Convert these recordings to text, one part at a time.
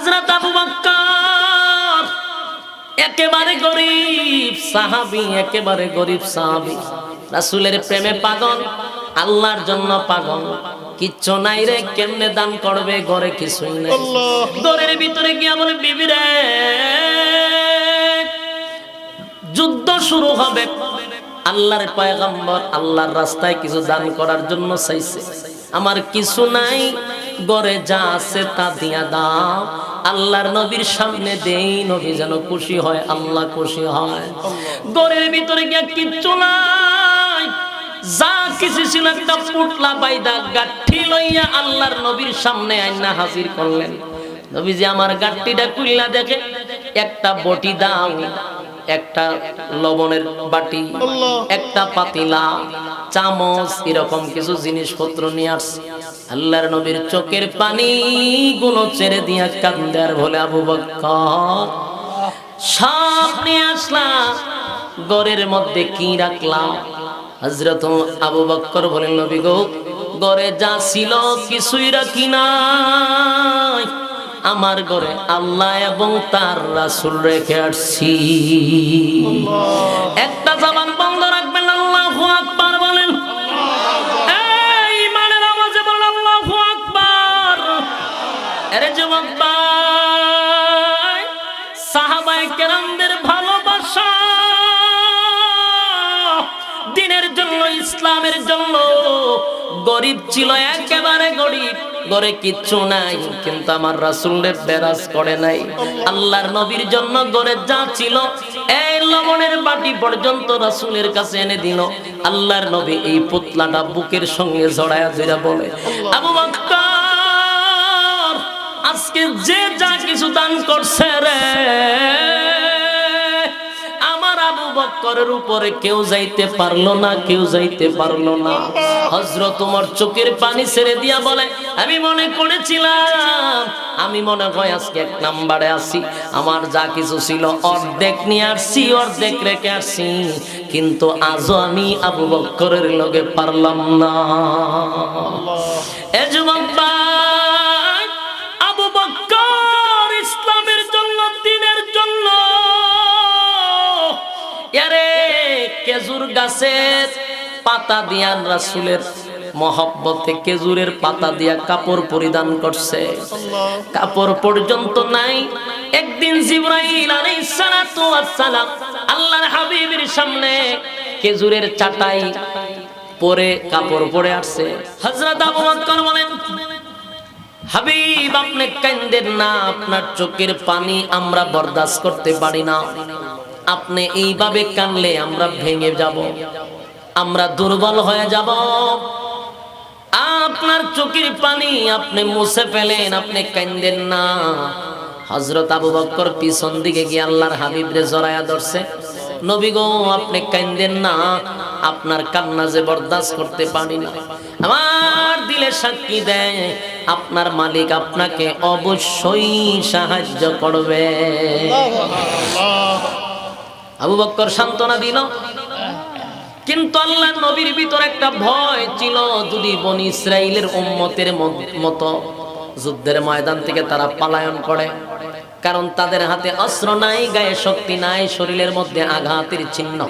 হযরত আবু বকর একেবারে গরীব সাহাবী, একেবারে গরীব সাহাবী, রাসূলের প্রেমে পাগল, আল্লাহর জন্য পাগল। কিচ্ছু নাই রে, কেমনে দান করবে, ঘরে কিছুই নাই। ঘরের ভিতরে গিয়া বলে, বিবি রে, যুদ্ধ শুরু হবে, আল্লাহর পয়গম্বর আল্লাহর রাস্তায় কিছু দান করার জন্য চাইছে, আমার কিছু নাই, ঘরে যা আছে তা দিয়া দাও, আল্লাহর নবীর সামনে দেই, নবী যেন খুশি হয়, আল্লাহ খুশি হয়। ঘরের ভিতরে গিয়া কিচ্ছু নাই, যা কিছু ছিল একটা পুটলা বাইদা গাঠি লইয়া আল্লাহর নবীর সামনে আইনা হাজির করলেন। নবীজি আমার গাঠটিটা খুইলা দেখে, একটা বটি দাও, একটা লবণের বাটি, একটা পাতিলা, চামচ, এরকম কিছু জিনিসপত্র নিয়ে আসছে। আল্লাহর নবীর চোখের পানি গুলো ছেড়ে দিয়া কান্দে আর বলে, আবু বকর সব নিয়ে আসলাম, ঘরের মধ্যে কি রাখলাম? হযরত আবু বকর বলেন, নবী গো, ঘরে যা ছিল কিছুই রাখি নাই, আমার ঘরে আল্লাহ এবং তার রাসূল রেখে আসছি। একটা জবান বন্ধ রাখবেন, আল্লাহু আকবার বলেন। এই ইমানের আওয়াজে বলেন আল্লাহু আকবার। আরে যুবক ভাই, সাহাবায়ে কেরামদের ভালোবাসা দিনের জন্য, ইসলামের জন্য। গরিব ছিল, একেবারে গরিব, ঘরে কিচ্ছু নাই, কিন্তু আমার রাসূলের বেরাজ করে নাই। আল্লাহর নবীর জন্য ঘরে যা ছিল, এই লবণের বাটি পর্যন্ত রাসূলের কাছে এনে দিল। আল্লাহর নবী এই পুতলাটা বুকের সঙ্গে জড়ায়া ধরে বলে, আবু বকর আজকে যে যা কিছু দান করছে রে, আমার আবু বকরের উপরে কেউ যাইতে পারলো না, কেউ যাইতে পারলো না। হযরত ওমর চোখের পানি ছেড়ে দিয়া বলে, আমি মনে করেছিলাম, আমি মনে হয় আজকে এক নাম্বারে আছি, আমার যা কিছু ছিল অর্ধেক নিয়ে আসছি, অর্ধেক রেখে আসছি, কিন্তু আজও আমি আবু বকরের লগে পারলাম না। এ যুবক ভাই, আবু বকর ইসলামের জন্য, দ্বীনের জন্য আরে খেজুর গাছের পাতা দিয়া, রাসূলের মহব্বতে খেজুরের পাতা দিয়া কাপড় পরিধান করছে, কাপড় পর্যন্ত নাই। একদিন জিবরাইল আলাইহিস সালাতু ওয়াস সালাম আল্লাহর হাবিবের সামনে খেজুরের চাটাই পরে কাপড় পরে আসছে। হযরত আবু বকর বলেন, হাবিব আপনি কাঁদেন না, আপনার চোখের পানি আমরা বরদাস্ত করতে পারি না, আপনি এইভাবে কাঁদলে আমরা ভেঙে যাব, আমরা দুর্বল হয়ে যাব, আপনার চোখের পানি আপনি মুছে ফেলেন, আপনি কাঁদেন না। হযরত আবু বকর পিছন দিকে গিয়ে আল্লাহর হাবিবরে জড়ায়া ধরছে, নবী গো আপনি কাঁদেন না, আপনার কান্না যে বরদাস্ত করতে পারি না, আমার দিলে সাক্ষী দেয় আপনার মালিক আপনাকে অবশ্যই সাহায্য করবে। আবু বকর সান্ত্বনা দিল, কিন্তু আল্লাহর নবীর ভিতর একটা ভয় ছিল, যদি বনি ইসরাইলের উম্মতের মতো যুদ্ধের ময়দান থেকে তারা পলায়ন করে, কারণ তাদের হাতে অস্ত্র নাই, গায়ে শক্তি নাই, শরীরের মধ্যে আঘাতের চিহ্ন,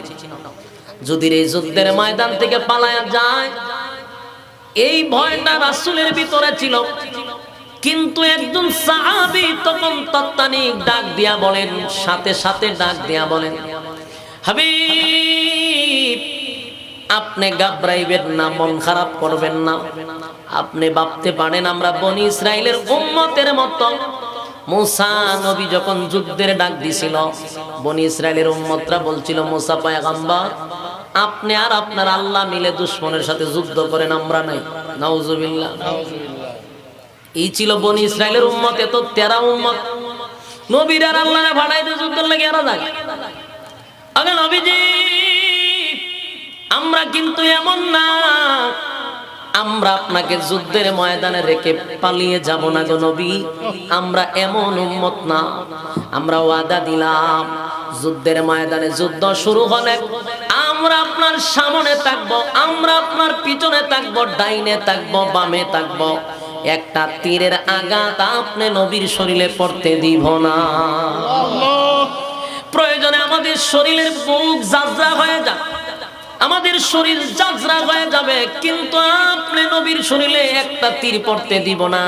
যদি এই যুদ্ধের ময়দান থেকে পালায়া যায়, এই ভয়টা রাসূলের ভিতরে ছিল। কিন্তু একজন সাহাবী তখন তৎক্ষণিক ডাক দিয়া বলেন, সাথে সাথে ডাক দিয়া বলেন, হাবিব আপনি ঘাবড়াইবেন না, মন খারাপ করবেন না, আপনি ভাবতে পারেন আমরা বনি ইসরাইলের উম্মতের মতো। মুসা নবী যখন যুদ্ধের ডাক দিছিল, বনি ইসরাইলের উম্মতরা বলছিল, মুসা পয়গম্বর আপনি আর আপনার আল্লাহ মিলে দুশমনের সাথে যুদ্ধ করেন, আমরা নাই। নাউজুবিল্লাহ। এই ছিল বনি ইসরাইলের উম্মত, এত তেরা উম্মত, নবীর আর আল্লাহরে ভাড়াইতে যুদ্ধের লাগে এরা যায়। আগে নবীজি আমরা কিন্তু এমন না, আমরা আপনাকে যুদ্ধের ময়দানে রেখে পালিয়ে যাব না গো নবী, আমরা এমন উম্মত না, আমরা ওয়াদা দিলাম যুদ্ধের ময়দানে যুদ্ধ শুরু হলে আমরা আপনার সামনে থাকবো, আমরা আপনার পিছনে থাকবো, ডাইনে থাকবো, বামে থাকবো, একটা তীরের আঘাত আপনি নবীর শরীরে পড়তে দিব না। প্রয়োজনে আমাদের শরীরের বুক জাজরা হয়ে যাক, আমাদের শরীর জাজরা হয়ে যাবে, কিন্তু আপনি নবীর শরীরে একটা তীর পড়তে দিব না।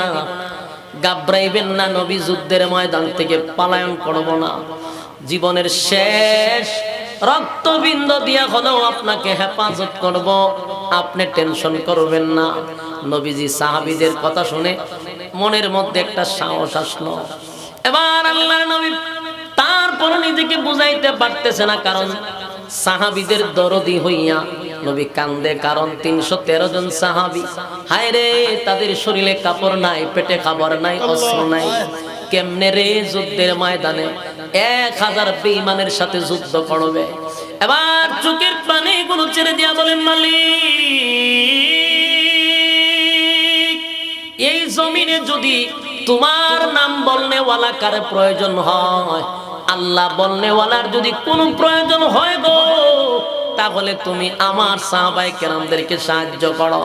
ঘাবড়াইবেন না, নবী যুদ্ধের ময়দান থেকে পলায়ন করব না। জীবনের শেষ রক্তবিন্দু দিয়া হলেও আপনাকে হেফাজত করব, আপনি টেনশন করবেন না। নবীজি সাহাবীদের কথা শুনে মনের মধ্যে একটা সাহস আসলো। এবার আল্লাহর নবী তারপর নিজেকে বুঝাইতে পারতেছে না, কারণ সাহাবীদের দরদি হইয়া নবী কান্দে। কারণ 313 জন সাহাবী, হায় রে, তাদের শরীরে কাপড় নাই, পেটে খাবার নাই, অস্ত্র নাই, কেমনে রে যুদ্ধের ময়দানে 1000 বেঈমানের সাথে যুদ্ধ করবে। এবার চোখের পানিগুলো ছেড়ে দিয়া বলেন, মালিক, এই জমিনে যদি তোমার নাম বলনেওয়ালা কার প্রয়োজন হয়, আল্লাহ বলনেওয়ালার যদি কোনো প্রয়োজন হয় গো, তাহলে তুমি আমার সাহাবায়ে কেরামদেরকে সাহায্য করো,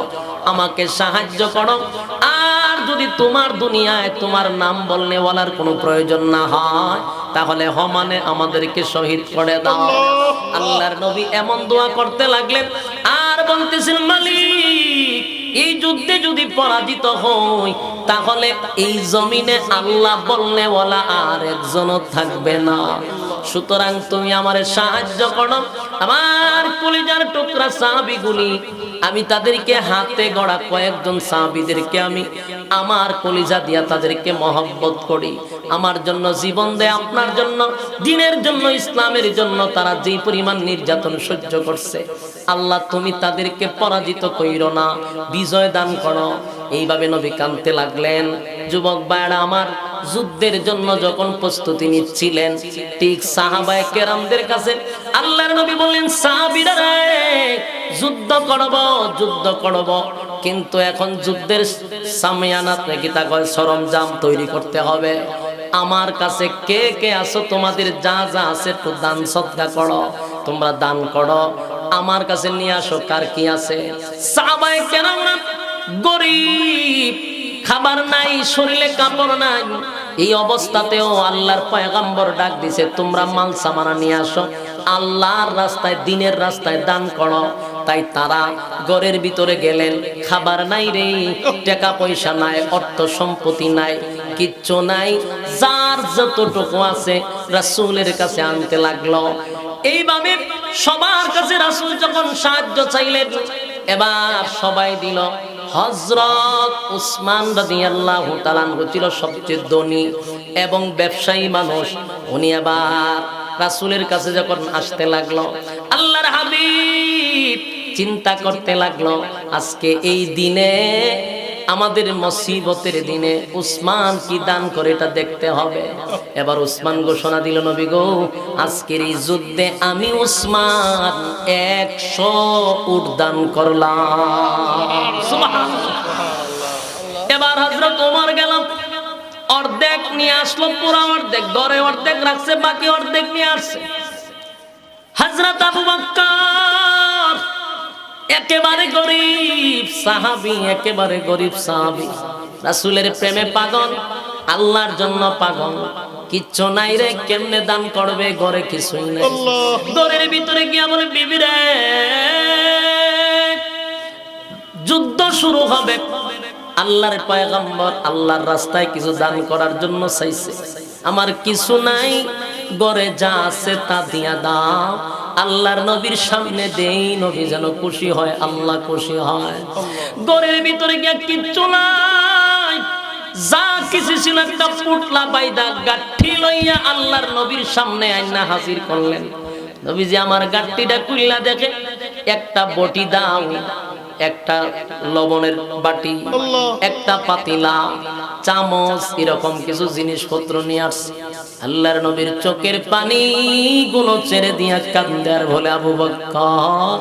আমাকে সাহায্য করো। আর যদি তোমার দুনিয়ায় তোমার নাম বলনেওয়ালার কোনো প্রয়োজন না হয়, তাহলে হমানে আমাদেরকে শহীদ করে দাও। আল্লাহর নবী এমন দোয়া করতে লাগলেন আর বলতেছেন, মালিক, এই যুদ্ধে যদি পরাজিত হই, তাহলে এই জমিনে আল্লাহ বলনেওয়ালা আর একজনও থাকবে না। সুতরাং তুমি আমারে সাহায্য করো। আমার কলিজার টুকরা সাহাবীগুলি, আমি তাদেরকে হাতে গড়া কয়েকজন সাহাবীদেরকে আমি আমার কলিজা দিয়া তাদেরকে মহব্বত করি। আমার জন্য জীবন দেয়, আপনার জন্য, দ্বীনের জন্য, ইসলামের জন্য তারা যে পরিমাণ নির্যাতন সহ্য করছে, আল্লাহ তুমি তাদেরকে পরাজিত কইরো না, বিজয় দান করো। এইভাবে নবী কাঁদতে লাগলেন। যুবক ভাইরা আমার, যুদ্ধের জন্য যখন প্রস্তুতি নিচ্ছিলেন, ঠিক সাহাবায়ে কেরামদের কাছে আল্লাহর নবী বললেন, সাহাবীরা রে, যুদ্ধ করব, যুদ্ধ করব, কিন্তু এখন যুদ্ধের সামিয়ানা থেকে তা কয় সরঞ্জাম তৈরি করতে হবে। আমার কাছে কে কে আছো, তোমাদের যা যা আছে একটু দান সদকা করো, তোমরা দান করো, আমার কাছে নিয়ে আসো, কার কি আছে। সাহাবায়ে কেরামরা গরীব, খাবার নাই, শরীরে কাপড় নাই, এই অবস্থাতেও আল্লাহর পয়গম্বর ডাক দিছে, তোমরা মাল সামানা নিয়ে আসো, আল্লাহর রাস্তায়, দ্বীনের রাস্তায় দান করো। তাই তারা ঘরের ভিতরে গেলেন, খাবার নাই রে, টাকা পয়সা নাই, অর্থ সম্পত্তি নাই, কিচ্ছু নাই, যার যতটুকু আছে রাসূলের কাছে আনতে লাগলো। এইভাবে সবার কাছে রাসূল যখন সাহায্য চাইলেন, এবার সবাই দিল। হযরত উসমান রাদিয়াল্লাহু তাআলা ছিল সবচেয়ে ধনী এবং ব্যবসায়ী মানুষ। উনি আবার রাসূলের কাছে যখন আসতে লাগলো, আল্লাহর হাবিব চিন্তা করতে লাগলো, আজকে এই দিনে, আমাদের মুসিবতের দিনে উসমান কি দান করে এটা দেখতে হবে। এবার উসমান ঘোষণা দিল, নবী গো, আজকের এই যুদ্ধে আমি উসমান 100 উট দান করলাম। সুবহানাল্লাহ। এবার হযরত ওমর গেল, অর্ধেক নিয়ে আসলো, পুরো অর্ধেক ঘরে অর্ধেক রাখছে, বাকি অর্ধেক নিয়ে আসছে। হযরত আবু বকর একেবারে গরিব সাহাবী, একেবারে গরিব সাহাবী, রাসূলের প্রেমে পাগল, আল্লাহর জন্য পাগল, কিচ্ছু নাই রে, কেমনে দান করবে, ঘরে কিছুই নাই। ঘরের ভিতরে গিয়া বলে, বিবি রে, যুদ্ধ শুরু হবে, আল্লাহর পয়গম্বর আল্লাহর রাস্তায় কিছু দান করার জন্য চাইছে, আমার কিছু নাই, ঘরে যা আছে তা দিয়া দাও, আল্লাহর নবীর সামনে দেই, নবী যেন খুশি হয়, আল্লাহ খুশি হয়। ঘরের ভিতরে গিয়া কিচ্ছু নাই, যা কিছু ছিল একটা পুটলা বাইদা গাঠি লইয়া আল্লাহর নবীর সামনে আইনা হাজির করলেন। নবীজি আমার গাঠটিটা খুললা দেখে, একটা বটি দাও, একটা লবণের বাটি, একটা পাতিলা, চামচ, এরকম কিছু জিনিসপত্র নিয়ে আসছে। আল্লাহর নবীর চোখের পানি গুলো ছেড়ে দিয়া কান্দে আর বলে, আবু বকর,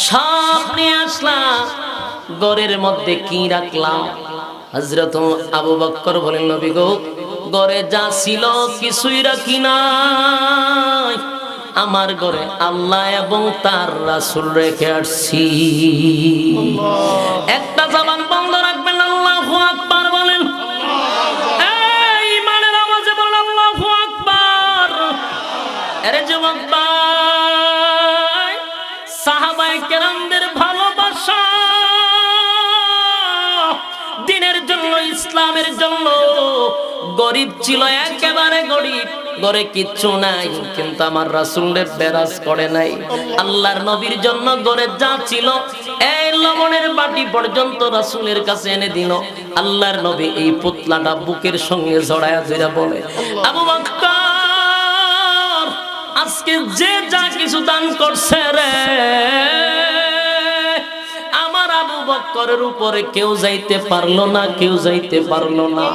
সব নিয়ে আসলাম, ঘরের মধ্যে কি রাখলাম? হযরত আবু বকর বলেন, নবী গো, ঘরে যা ছিল কিছুই রাখি নাই, আমার ঘরে আল্লাহ এবং তার রাসূল রেখে আসছি। একটা জবান বন্ধ রাখবেন, আল্লাহু সালামের জন্য। গরিব ছিল, একেবারে গরিব, ঘরে কিচ্ছু নাই, কিন্তু আমার রাসূলের বেরাজ করে নাই। আল্লাহর নবীর জন্য ঘরে যা ছিল এই লবণের বাটি পর্যন্ত রাসূলের কাছে এনে দিল। আল্লাহর নবী এই পুতলাটা বুকের সঙ্গে জড়ায়া ধরে বলে, আবু বকর, আজকে যে যা কিছু দান করছে রে, আমার আবু বকরের উপরে কেউ যাইতে পারলো না, কেউ যাইতে পারলো না।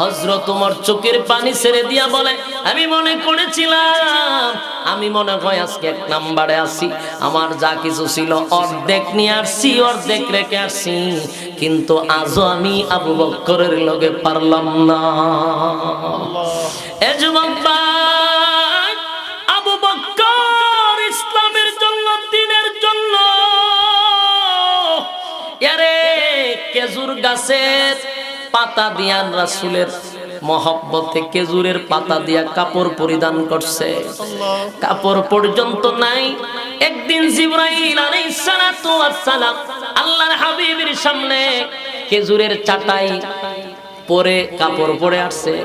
হযরত ওমর চোখের পানি ছেড়ে দিয়া বলে, আমি মনে করেছিলাম, আমি মনে হয় আজকে এক নাম্বারে আছি, আমার যা কিছু ছিল অর্ধেক নিয়ে আসছি, অর্ধেক রেখে আসছি, কিন্তু আজও আমি আবু বকরের লগে পারলাম না। এ যুবক ভাই, আবু বকর ইসলামের জন্য, দ্বীনের জন্য আরে খেজুর গাছের পাতা দিয়া রাসূলের মহব্বতে খেজুরের পাতা দিয়া কাপড় পরিধান করছে, কাপড় পর্যন্ত নাই। একদিন জিবরাইল আলাইহিস সালাতু ওয়াস সালাম আল্লাহর হাবিবের সামনে খেজুরের চাটাই পরে কাপড় পরে আসছে।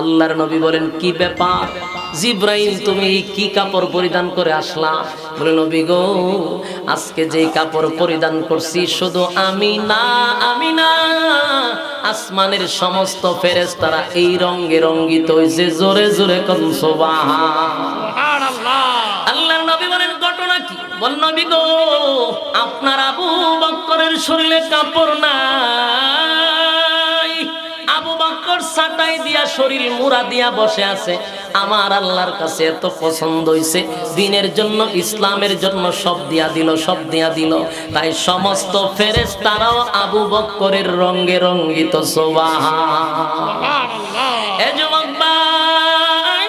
আল্লাহর নবী বলেন, কি ব্যাপার জিবরাইল, তুমি কি কাপড় পরিধান করে আসলা? বলে, নবী গো, আজকে যে কাপড় পরিধান করছি শুধু আমি না, আমি না, আসমানের সমস্ত ফেরেশতারা এই রঙে রঙ্গিত হইছে। জোরে জোরে কোন সুবহানাল্লাহ। আল্লাহর নবী বলেন, ঘটনা কি? বল, নবী গো, আপনার আবু বকরের শরীরে কাপড় নাই, আবু বকর ছাটাই দিয়া শরীর মুড়া দিয়া বসে আছে। আমার আল্লাহর কাছে এত পছন্দ হইছে, দ্বীনের জন্য, ইসলামের জন্য সব দিয়া দিল, সব দিয়া দিল। তাই সমস্ত ফেরেশতারাও আবু বকরের রঙে রঙ্গিত। সুবহানাল্লাহ। এ যুবক ভাই,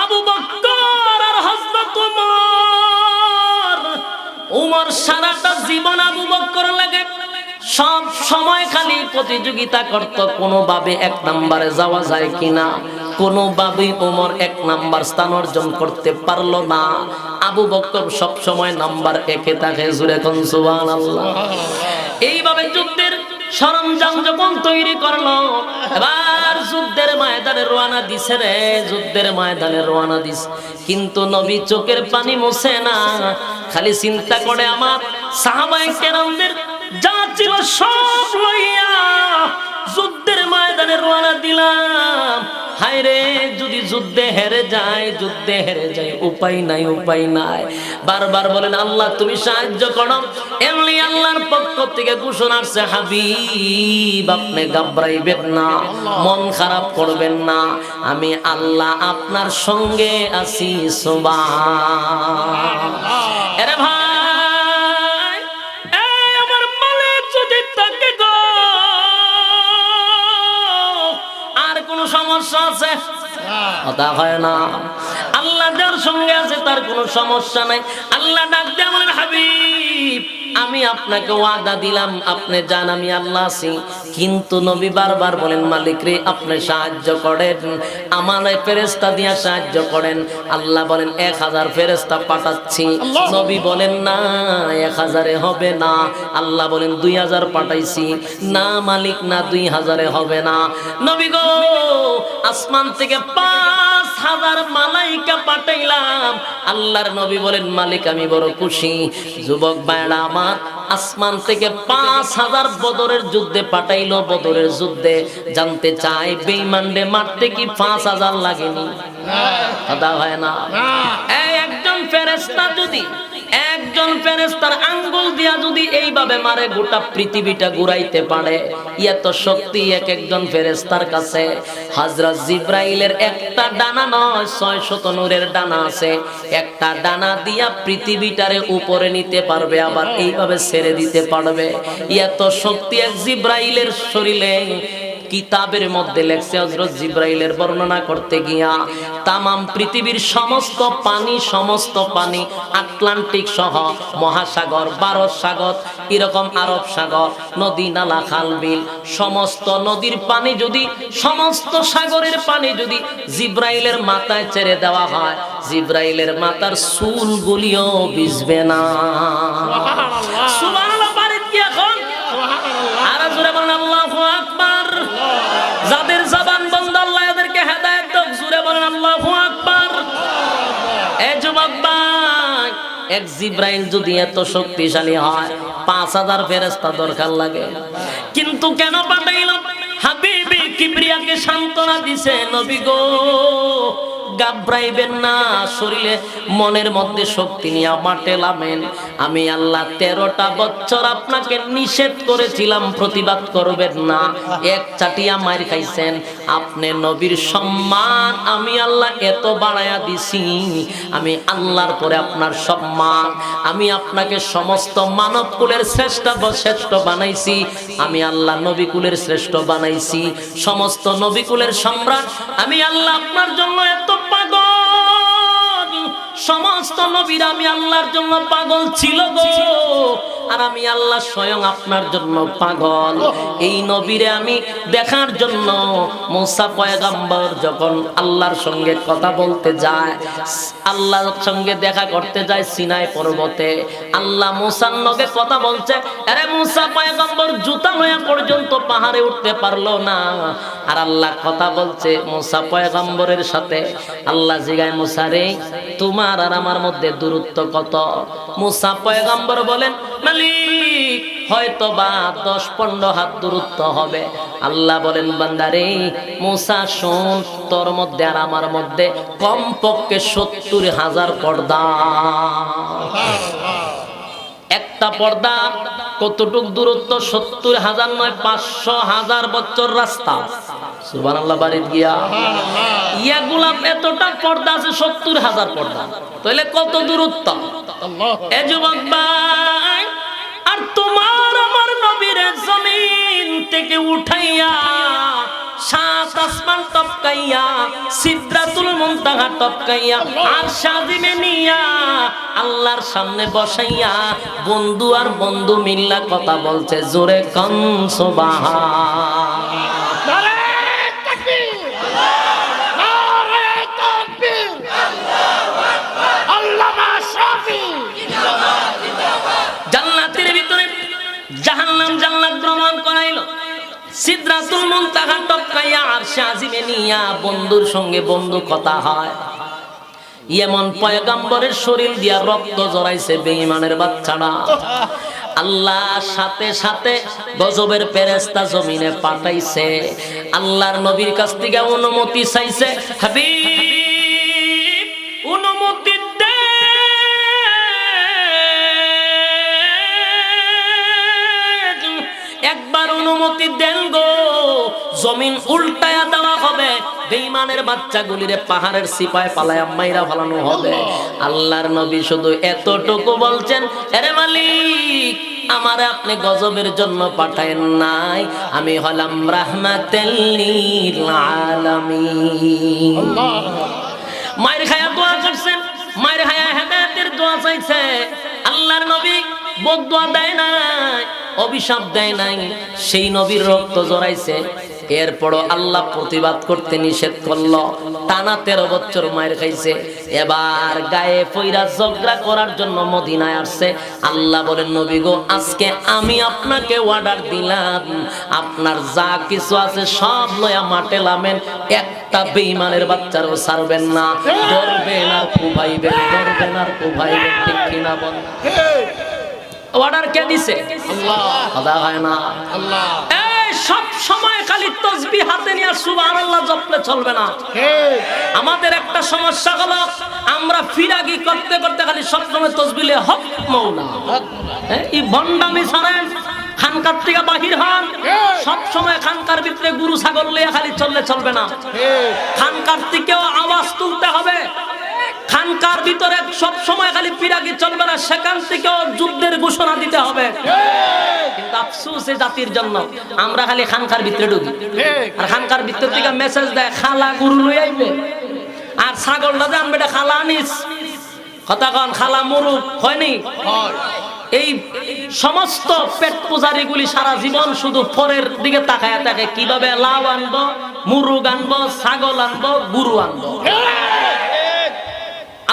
আবু বকর আর হযরত উমর সারাটা জীবন আবু বকর লাগে সব সময় খালি প্রতিযোগিতা করত, কোনোভাবে এক নম্বরে যাওয়া যায় কিনা। কোনোভাবেই ওমর এক নাম্বার স্থান অর্জন করতে পারলো না। আবু বকর সব সময় নাম্বার একে থাকে। জোরে কোন সুবহানাল্লাহ। এইভাবে যুদ্ধের সরঞ্জাম যখন তৈরি করলো, এবার যুদ্ধের ময়দানে রওনা দিছে রে, যুদ্ধের ময়দানে রওনা দিছে। কিন্তু নবী চোখের পানি মুছে না, খালি চিন্তা করে আমার সাহাবায়ে কেরামদের যা ছিল সব লইয়া যুদ্ধের ময়দানে রওনা দিলাম। হায় রে, যদি যুদ্ধে হেরে যায়, যুদ্ধে হেরে যায়, উপায় নাই, উপায় নাই। বারবার বলেন, আল্লাহ তুমি সাহায্য করো। এমনি আল্লাহর পক্ষ থেকে ঘোষণা আসছে, হাবিব আপনি ঘাবড়াইবেন না, মন খারাপ করবেন না, আমি আল্লাহ আপনার সঙ্গে আছি। সুবহানাল্লাহ। আরে ভাই, এই আমার মালিক যদি থাকে গো, আর কোন সমস্যা আছে? কথা হয় না। আল্লাহ যার সঙ্গে আছে তার কোনো সমস্যা নাই। আল্লাহ ডাক দিয়ে বলেন, হাবিব আমি আপনাকে ওয়াদা দিলাম, আপনি যান, আমি আল্লাহ আছি। কিন্তু নবী বারবার বলেন, মালিক রে আপনি সাহায্য করেন, আমার ফেরেশতা দিয়া সাহায্য করেন। আল্লাহ বলেন, 1000 ফেরেশতা পাঠাচ্ছি। নবী বলেন, না 1000-এ হবে না। আল্লাহ বলেন, 2000 পাঠাইছি। না মালিক, না 2000-এ হবে না। নবী গো, আসমান থেকে 5000 মালাইকা পাঠাইলাম। আল্লাহর নবী বলেন, মালিক আমি বড় খুশি। যুবক ভাইরা আমার, আসমান থেকে 5000 বদরের যুদ্ধে পাঠাইলো। বদরের যুদ্ধে জানতে চাই, বেঈমানরে মারতে কি 5000 লাগেনি? কথা হয় না। এই একজন ফেরেশতা যদি, একজন ফেরেশতার আঙ্গুল দিয়া যদি এইভাবে মারে, গোটা পৃথিবীটা ঘুরাইতে পারে। এত শক্তি এক একজন ফেরেশতার কাছে। হযরত জিবরাইলের একটা ডানা নয়, 600 নূরের ডানা আছে। একটা ডানা দিয়া পৃথিবীটারে উপরে নিতে পারবে, আবার এইভাবে ছেড়ে দিতে পারবে। এত শক্তি এক জিবরাইলের শরীরে। কিতাবের মধ্যে লেখছে, হযরত জিবরাইলের বর্ণনা করতে গিয়া তামাম পৃথিবীর সমস্ত পানি, আটলান্টিক সহ মহাসাগর, ভারত সাগর, এরকম আরব সাগর, নদী নালা খাল বিল, সমস্ত নদীর পানি যদি, সমস্ত সাগরের পানি যদি জিবরাইলের মাথায় ছেড়ে দেওয়া হয়, জিবরাইলের মাথার চুলগুলিও ভিজবে না। সুবহানাল্লাহ। সুবহানাল্লাহ। পারে কি এখন? সুবহানাল্লাহ। আর জোরে বলেন, আল্লাহু আকবার। এক জিব্রাইল যদি এত শক্তিশালী হয় 5000 ফেরেশতা দরকার লাগে। কিন্তু কেন পাঠাইল? হাবিবি কিবরিয়াকে সান্ত্বনা দিছে, নবী গো ঘাবড়াইবেন না, শরীরে মনের মধ্যে শক্তি নিয়ে মাঠে নামেন। আমি আল্লাহ 13টা বছর আপনাকে নিষেধ করেছিলাম প্রতিবাদ করবেন না, এক চাটিয়া মার খাইছেন। আপনি নবীর সম্মান আমি আল্লাহ এত বাড়ায়া দিছি, আমি আল্লাহর পরে আপনার সম্মান, আমি আপনাকে সমস্ত মানব কুলের শ্রেষ্ঠ বানাইছি, আমি আল্লাহ নবী কুলের শ্রেষ্ঠ বানাইছি, সমস্ত নবী কুলের সম্রাট আমি আল্লাহ আপনার জন্য এত পাগল। সমস্ত নবীরা আমি আল্লাহর জন্য পাগল ছিল গো, আর আমি আল্লাহ স্বয়ং আপনার জন্য পাগল। এই নবীরে আমি দেখার জন্য মুসা পয়গম্বর যখন আল্লাহর সঙ্গে কথা বলতে যায়, আল্লাহর সঙ্গে দেখা করতে যায় সিনাই পর্বতে, আল্লাহ মুসার লগে কথা বলছে, আরে মুসা পয়গম্বর জুতা লয়া পর্যন্ত পাহাড়ে উঠতে পারলো না, আর আল্লাহ কথা বলছে মুসা পয়গম্বরের সাথে। আল্লাহ জিগায়, মুসা রে তোমার আর আমার মধ্যে দূরত্ব কত? মুসা পয়গম্বর বলেন, মালিক হয়তো বা 10-15 হাত দূরত্ব হবে। আল্লাহ বলেন, বান্দারে মুসা শোন, তোর মধ্যে আর আমার মধ্যে কমপক্ষে 70,000 পর্দা। একটা পর্দা কতটুক দূরত্ব? 70,000 নয়, 500,000 বছর রাস্তা। সুবহানাল্লাহ, বাড়ি গিয়া ইয়াগুলা এতটা পর্দা আছে, 70,000 পর্দা, তাহলে কত দূরত্ব? এ যুবক ভাই, আর তোমার আমার নবীর জমিন থেকে উঠাইয়া 7 আসমান টপকাইয়া সিদরাতুল মুনতাহা টপকাইয়া আর শাদিমে নিয়া আল্লাহর সামনে বসাইয়া বন্ধু আর বন্ধু মিল্লা কথা বলছে, জোরে কান সুবহান। জান্নাতের ভিতরে জাহান্নাম জান্নাত ভ্রমণ করাইলো, সিদরাতুল মুনতাহা টপকাইয়া আরশে আজিমে নিয়া বন্ধুর সঙ্গে বন্ধু কথা হয়। এমন পয়গম্বরের শরীর দিয়া রক্ত জড়াইছে বেঈমানের বাচ্চারা। আল্লাহ সাথে সাথে গজবের ফেরেশতা জমিনে পাঠাইছে, আল্লাহর নবীর কাছ থেকে অনুমতি চাইছে, হাবিব অনুমতি দে, একবার অনুমতি দেন গো, জমিন উল্টায়া দেওয়া হবে, বেঈমানের বাচ্চাগুলিরে পাহাড়ের সিপায় পালায়া মাইরা ফেলানো হবে। আল্লাহর নবী শুধু এতটুকু বলছেন, আরে মালিক আমারে আপনি গজবের জন্য পাঠায়েন নাই, আমি হলাম রাহমাতাল লিল আলামিন। মায়ের খায়া দোয়া করছেন, মায়ের খায়া হেদায়েতের দোয়া চাইছে। আল্লাহর নবী বদদুয়া দেয় নাই, অভিশাপ দেয় নাই, সেই নবীর রক্ত জড়াইছে। এরপরও আল্লাহ প্রতিবাদ করতে নিষেধ করলো, টানা 13 বছর মায়ের খাইছে। এবার গায়ে পইরা ঝগড়া করার জন্য মদিনায় আসছে। আল্লাহ বলেন, নবী গো আজকে আমি আপনাকে অর্ডার দিলাম, আপনার যা কিছু আছে সব লয়া মাঠে নামেন, একটা বেঈমানের বাচ্চারও ছাড়বেন না, ধরবেন আর কুবাইবেন, ধরবেন আর কুবাইবেন, ঠিক কিনা বল? অর্ডার কে দিছে? আল্লাহ। কথা হয় না, আল্লাহ। সব সময় খালি তাসবিহ হাতে নিয়ে সুবহানাল্লাহ জপলে চলবে না। আমাদের একটা সমস্যা হলো, আমরা ফিরাগি করতে করতে খালি সব সময় তাসবিহে হক মাওলা, এই ভন্ডামি ছাড়েন, খানকার থেকে বাহির হন। সব সময় খানকার ভিতরে গরু ছাগল নিয়ে খালি চললে চলবে না, খানকার থেকেও আওয়াজ তুলতে হবে। খানকার ভিতরে সব সময় খালি ফিরাগি চলবে না, সেখান থেকেও যুদ্ধের ঘোষণা দিতে হবে। কিন্তু আফসোস এই জাতির জন্য, আমরা খালি খানকার ভিতরে ঢুকি, আর খানকার ভিতর থেকে মেসেজ দেয় খালা গরু লই আইবে, আর ছাগলটা যে আনবে এটা খালা আনিস, কথা কন খালা মুরুগ হয়নি। এই সমস্ত পেট পূজারীগুলি সারা জীবন শুধু পরের দিকে তাকায় থাকে, কিভাবে লাউ আনবো, মুরুগ আনবো, ছাগল আনবো, গরু আনবো।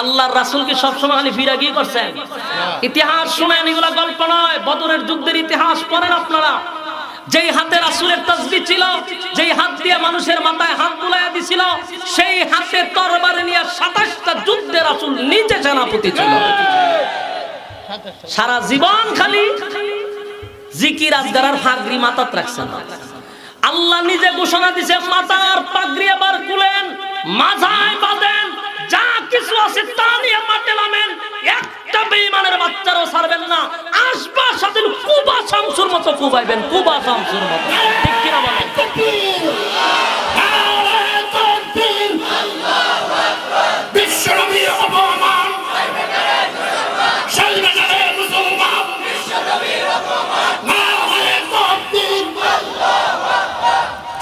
আল্লাহর রাসূল কি সবসময় খালি ফিরাগি করছেন? ইতিহাস শুনেন, এগুলা গল্প নয়, বদরের যুদ্ধের ইতিহাস পড়েন আপনারা। যেই হাতে রাসূলের তাসবিহ ছিল, যেই হাত দিয়ে মানুষের মাথায় হাত বুলাইয়া দিছিল, সেই হাতে তরবারি নিয়ে 27টা যুদ্ধে রাসূল নিজে সেনাপতি ছিল। সারা জীবন খালি জিকির আজগার আর পাগড়ি মাথাত রাখছেন। আল্লাহ নিজে ঘোষণা দিয়েছে মাথার পাগড়ি আবার খুলেন, মাথায় বাঁধেন, যা কিছু আছে তা নিয়ে মাঠে নামেন, একটা বেঈমানের বাচ্চারও ছাড়বেন না। আসবা সাথে কুবা শামসুর মতো কুবাইবেন, কুবা শামসুর মতো। ঠিক কিনা বলেন?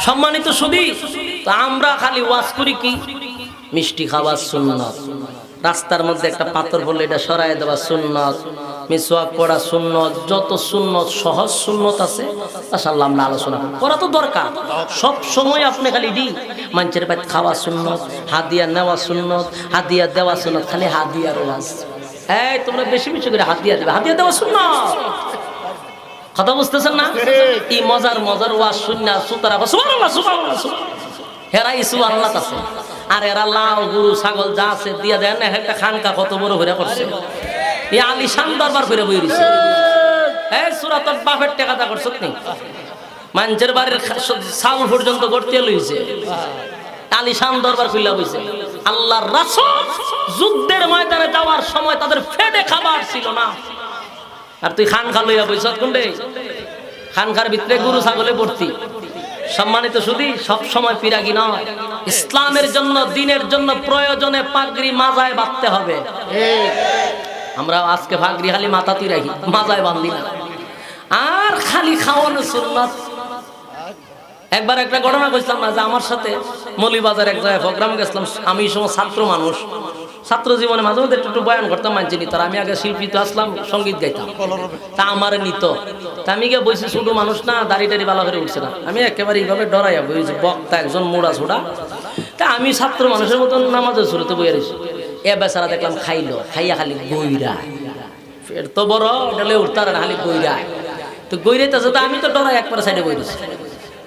সম্মানিত সুধী, তো আমরা খালি ওয়াজ করি কি মিষ্টি খাওয়ার সুন্নাত, রাস্তার মধ্যে একটা পাথর পড়লে এটা সরায় দেওয়া সুন্নাত, মিসওয়াক পড়া সুন্নাত, যত সুন্নাত সহজ সুন্নাত আছে মাশাআল্লাহ আমরা আলোচনা করা তো দরকার। সব সময় আপনি খালি মানুষের বাইরে খাওয়া সুন্নাত, হাদিয়া নেওয়া সুন্নাত, হাদিয়া দেওয়া সুন্নাত, খালি হাদিয়ার ওয়াজ। এই তোমরা বেশি বেশি করে হাদিয়া দেবে, হাদিয়া দেওয়া সুন্নাত। কথা বুঝতেছেন না? এই মজার মজার ওয়াজ শুননা সুতরা সুবহানাল্লাহ সুবহানাল্লাহ হেরা ইসু আল্লাহ আছে, আর এরা লাউ গরু ছাগল যা আছে দিয়া দেন। একটা খানকা কত বড় করে করছে, এই আলিশান দরবার করে বই রইছে। এই সূরা তোর বাপের টাকা দা করছত নি, মানুষের বাড়ির চাউল পর্যন্ত করতে লইছে, আলিশান দরবার খুইলা বইছে। আল্লাহর রাসূল যুদ্ধের ময়দানে যাওয়ার সময় তাদের ফেডে খাবার ছিল না, আর তুই খানখা লইয়া বইছ কোনডে? খানখার ভিতরে গরু ছাগলে ভর্তি। সম্মানিত সুধী, সব সময় পিরাগি নয়। ইসলামের জন্য, দিনের জন্য প্রয়োজনে পাগড়ি মাজায় বাঁধতে হবে। আমরা আজকে পাগড়ি খালি মাথাতেই রাখি, মাজায় বাঁধি না। আর খালি খাওয়ানো সুন্নাত। একবার একটা ঘটনা কইছিলাম না যে আমার সাথে মৌলভীবাজার এক জায়গায় প্রোগ্রাম গেছিলাম। আমি এই সময় ছাত্র মানুষ, ছাত্র জীবনে মাঝে মধ্যে একটু বয়ান করতাম, মানছি নিত। আমি আগে শিল্পী তো আসলাম, সঙ্গীত গাইতাম, তা আমার নিত। তা আমি গিয়ে বসে, ছোট মানুষ না, দাড়ি টাড়ি বালা করে উঠছে না, আমি একেবারে এইভাবে ডরাইয়া বইছি, বক্তা একজন মোড়া ছোড়া। তা আমি ছাত্র মানুষের মতন নামাজের শুরুতে বইয়া রয়েছি। এ বেচারা দেখলাম খাইলো, খাইয়া খালি গইরা, ফের তো বড় এটা উঠতার না, খালি গইরা। তো গইরাইতেছে, তো আমি তো ডরাই একবার সাইডে বই রয়েছি।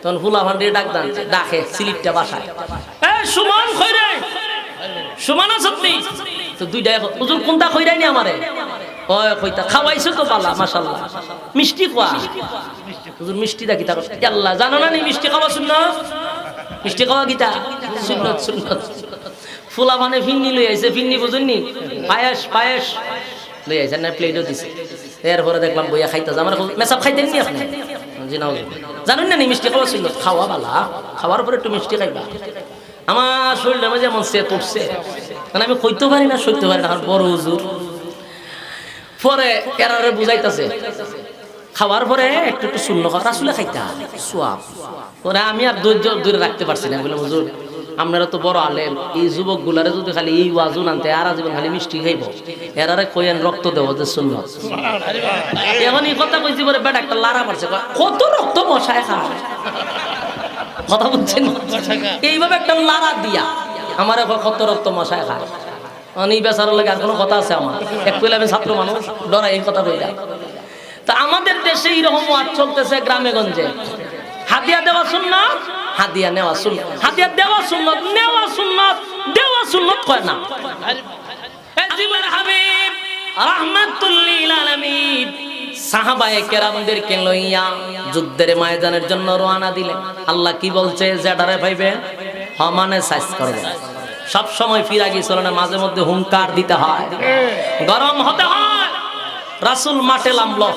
তখন ফুলা ভান্ডি ডাক দাঁড়ছে, ডাকে সিলিপটা বাসায়, সুমন খৈরে, সুমান আছনি? তো দুইটা হুজুর কোনটা খইরাইনি আমারে? ওই কইতা খাওয়াইছো তো বালা মাশাআল্লাহ, মিষ্টি খোয়া। হুজুর মিষ্টি দা কিতা করতে আল্লাহ জানো না নি? মিষ্টি খাওয়া সুন্নাত, মিষ্টি খাওয়া কিতা সুন্নাত। সুন্নাত ফুলা মানে ফিন্নি লই আইছে, ফিন্নি বুঝুননি, পায়েস পায়েস লই আইছে না, প্লেটও দিছে। এরপরে দেখলাম বইয়া খাইতাছে। আমার মেসাব খাইতেন নি আপনি? জি না জানেন না নি মিষ্টি খাওয়া সুন্নাত? খাওয়া বালা, খাওয়ার পরে একটু মিষ্টি খাইবা। আমার শরীরটা মাঝে এমন সে তুটছে, কারণ আমি কইতে পারি না, সইতে পারি না। আর বড় হুজুর পরে এরারে বুঝাইতেছে, খাওয়ার পরে একটু একটু শূন্য খাওয়া রাসূলে খাইতা সোয়াব। পরে আমি আর ধৈর্য ধরে রাখতে পারছি না, বললাম হুজুর আপনারা তো বড় আলেম, এই যুবক গুলারে যদি খালি এই ওয়াজু আনতে আর জীবন খালি মিষ্টি খাইব, এরারে কইেন রক্ত দেব যে সুন্নাত। এখন এই কথা কইছি পরে বেটা একটা লারা মারছে, কত রক্ত বসায় খায়। কথা বুঝছেন? এইভাবে একটা লারা দিয়া আমার কত রক্ত মশায় খায়। এই বেচার লাগে আর কোনো কথা আছে আমার? এক পেলে আমি ছাত্র মানুষ, ডরা এই কথা বইলা। তা আমাদের দেশে এইরকম ওয়াজ চলতেছে গ্রামে গঞ্জে, হাদিয়া দেওয়া সুন্নাত, হাদিয়া নেওয়া সুন্নাত, হাদিয়া দেওয়া সুন্নাত, নেওয়া সুন্নাত, দেওয়া সুন্নাত কয় না। জীবনের হাবিব রাহমাতুল লিল আলামিন সাহাবায়ে কেরামদেরকে লইয়া যুদ্ধের ময়দানের জন্য রওনা দিলেন। আল্লাহ কি বলছে? যেটারে পাইবে সমানে সাইজ করবে। সব সময় ফিরাগি চলে না, মাঝে মধ্যে হুঙ্কার দিতে হয়, গরম হতে হয়। রাসূল মাঠে নামলো,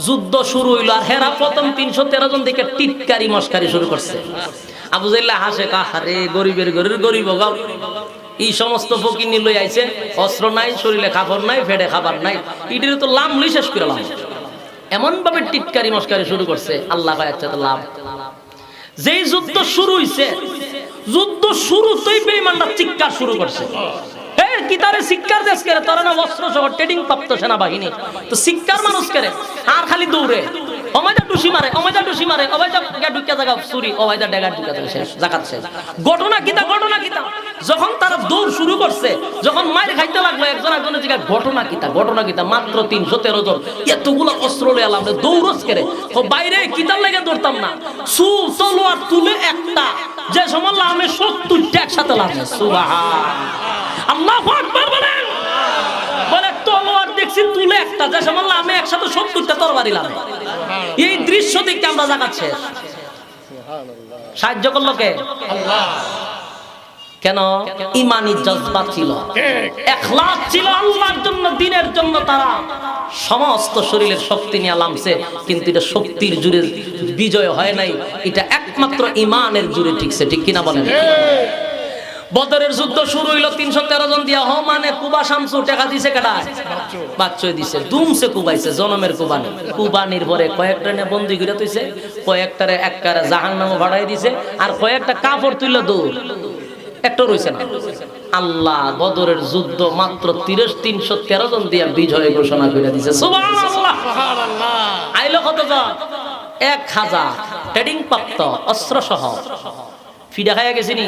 যুদ্ধ শুরু হইল। আর হেরা প্রথম ৩১৩ জন থেকে টিটকারি মস্কারি শুরু করছে। আবু জাহল হাসে, কাহারে গরিবের ঘরের গরিব গাও, এই সমস্ত ফকিনি লই আইছে, অস্ত্র নাই, শরীরে কাপড় নাই, ফেডে খাবার নাই, ইটির তো লাম লই শেষ করে লাম। এমন ভাবে টিটকারি মস্কারি শুরু করছে। আল্লাহ কয় আচ্ছা তো লাভ। যেই যুদ্ধ শুরু হইছে, যুদ্ধ শুরুতেই বেঈমানরা চিৎকার শুরু করছে, কি তারে শিক্ষার দেশ করে, তারা না অস্ত্র সহ ট্রেনিং প্রাপ্ত সেনাবাহিনী, তো শিক্ষার মানুষ করে আর খালি দৌড়ে, অমাইদা টুসি মারে, অমাইদা টুসি মারে, অমাইদা ঢুকিয়া জায়গা চুরি, অমাইদা ডেগা ঢুকিয়া শেষ, জাকাত শেষ। ঘটনা কিতা, ঘটনা কিতা? যখন তারা দৌড় শুরু করছে, যখন মাইর খাইতে লাগলো, একজন একজনের জায়গায় ঘটনা কিতা, ঘটনা কিতা? মাত্র ৩১৩ জন, এতগুলো অস্ত্র লয়ে এলাম, দৌড়স করে বাইরে কিতার লেগে দৌড়তাম না, চুল তলোয়ার তুলে একটা, যে সময় লামে ৭০টা একসাথে লামে। সুবহান আল্লাহু আকবার বলেন। বলে তলোয়ার দেখছি তুলে একটা দেশে বললাম আমি একসাথে 70টা তরবারি লাম। এই দৃশ্য দেখে আমরা জাকাত শেষ। সাহায্য করলো কে? আল্লাহ। কেন? ঈমানি জজবা ছিল, ইখলাস ছিল আল্লাহর জন্য, দ্বীনের জন্য। তারা সমস্ত শরীরের শক্তি নিয়ে লামছে, কিন্তু এটা শক্তির জোরে বিজয় হয় নাই, এটা একমাত্র ঈমানের জোরে টিকছে। ঠিক কিনা বলেন? বদরের যুদ্ধ শুরু হইল 313 জন দিয়া। হ মানে কুবা শামসু টাকা দিছে কেডা? বাচ্চা দিছে, দুমছে কুবাইছে, জনমের কুবানি। কুবানির পরে কয়েকটা নে বন্দী করে তুইছে, কয়েকটারে একবারে জাহান্নামে ভাড়াই দিছে, আর কয়েকটা কাপড় তুইলা দৌড়, একটা রইছে না। আল্লাহ বদরের যুদ্ধ মাত্র 313 জন দিয়া বিজয় ঘোষণা করে দিছে। সুবহানাল্লাহ, সুবহানাল্লাহ। আইলো কতজন? 1000 ট্রেডিং প্রাপ্ত অস্ত্র সহ। ফিডা খায়া গেছিনি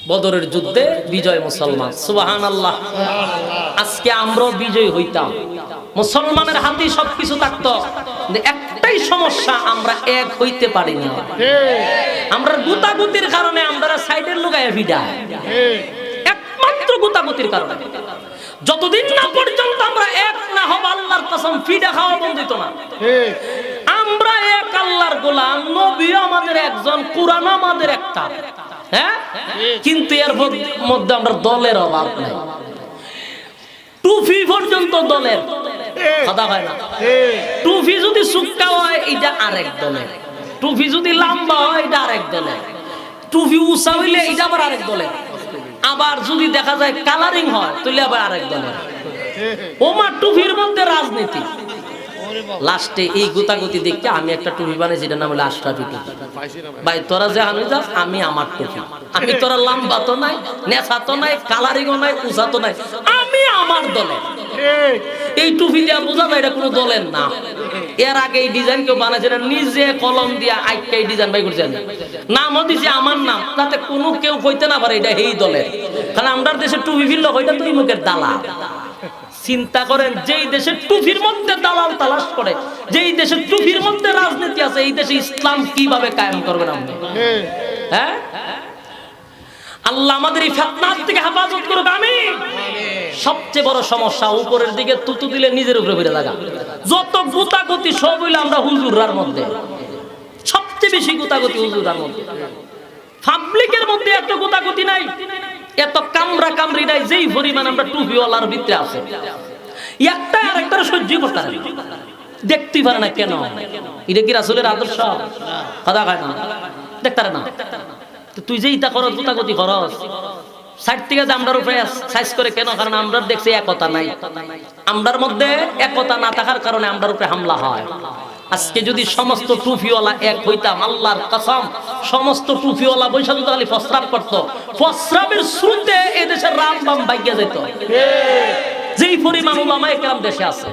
বদরের যুদ্ধে বিজয় মুসলমান। সুবহানাল্লাহ। আজকে আমরাও বিজয় হইতাম, মুসলমানের হাতে সবকিছু থাকতো, একটাই সমস্যা, আমরা এক হইতে পারি না। আমরা গুতাগুতির কারণে আমরা সাইডের লুকায় ফিডায়, একমাত্র গুতাগুতির কারণে। যতদিন না পর্যন্ত আমরা এক না হব, আল্লাহর কসম ফিডা খাওয়া বন্ধ হইতো না। আমরা এক আল্লাহর গোলাম, নবী আমাদের একজন, কুরআন আমাদের একটা। হ্যাঁ, কিন্তু এর মধ্যে আমরা দলের অভাব নাই। টুপি পর্যন্ত দলের কথা হয় না। টুপি যদি সুক্কা হয় এটা আরেক দলের, টুপি যদি লম্বা হয় এটা আরেক দলের, টুপি উঁচা হইলে এটা আবার আরেক দলের, আবার যদি দেখা যায় কালারিং হয় তাহলে আবার আরেক দলের। ওমা টুপির মধ্যে রাজনীতি। লাস্টে এই গুতাগুতি দেখতে আমি একটা টুপি বানাই, যেটা নাম হলো আশরাফি টুপি। ভাই তোরা যে আমি যাস, আমি আমার টুপি, আমি তোরা লম্বা তো নাই, নেশা তো নাই, কালারিংও নাই, উঁচা তো নাই, আমি আমার দলের। এই টুপি দিয়া বোঝা যায় এটা কোনো দলের না। এর আগে এই ডিজাইন কেউ বানাইছে না, নিজে কলম দিয়া আইকা এই ডিজাইন বাই করছেন, নামও দিছে আমার নাম, তাতে কোনো কেউ কইতে না পারে এটা এই দলের। কারণ আমরা দেশে টুপি ফিরল হইটা তুই মুখের দালাল। চিন্তা করেন, যেই দেশে টুপির মধ্যে দালাল তালাশ করে, যেই দেশে টুপির মধ্যে রাজনীতি আছে, এই দেশে ইসলাম কিভাবে কায়েম করবেন আপনি? হ্যাঁ, আল্লাহ আমাদের এই ফিতনার থেকে হেফাজত করুক, আমিন। সবচেয়ে বড় সমস্যা, উপরের দিকে তুতু দিলে নিজের উপরে বেড়ে লাগা। যত গুতাগুতি সব হইলো আমরা হুজুরার মধ্যে, সবচেয়ে বেশি গুতাগুতি হুজুরার মধ্যে। পাবলিকের মধ্যে এত গুতাগুতি নাই, এত কামরা কামরি নাই, যেই পরিমাণ আমরা টুপিওয়ালার ভিতরে আছে। একটা আরেকটার সহ্য করতে পারে, দেখতেই পারে না। কেন? এটা কি রাসূলের আদর্শ? কথা কয় না, দেখতে পারে না। তুই যে ইটা করস, গুতাগুতি করস, সাইড থেকে যে আমরার উপরে সাইজ করে কেন? কারণ আমরা দেখছি একতা নাই, আমরার মধ্যে একতা না থাকার কারণে আমরার উপরে হামলা হয়। আজকে যদি সমস্ত টুপিওয়ালা এক হইতাম, আল্লাহর কসম সমস্ত টুপিওয়ালা বৈশা যদি খালি প্রস্রাব করতো, প্রস্রাবের স্রোতে এদেশের রাম বাম ভাগ্যে যেত। যেই পরিমাণ উলামায়ে কেরাম দেশে আছে,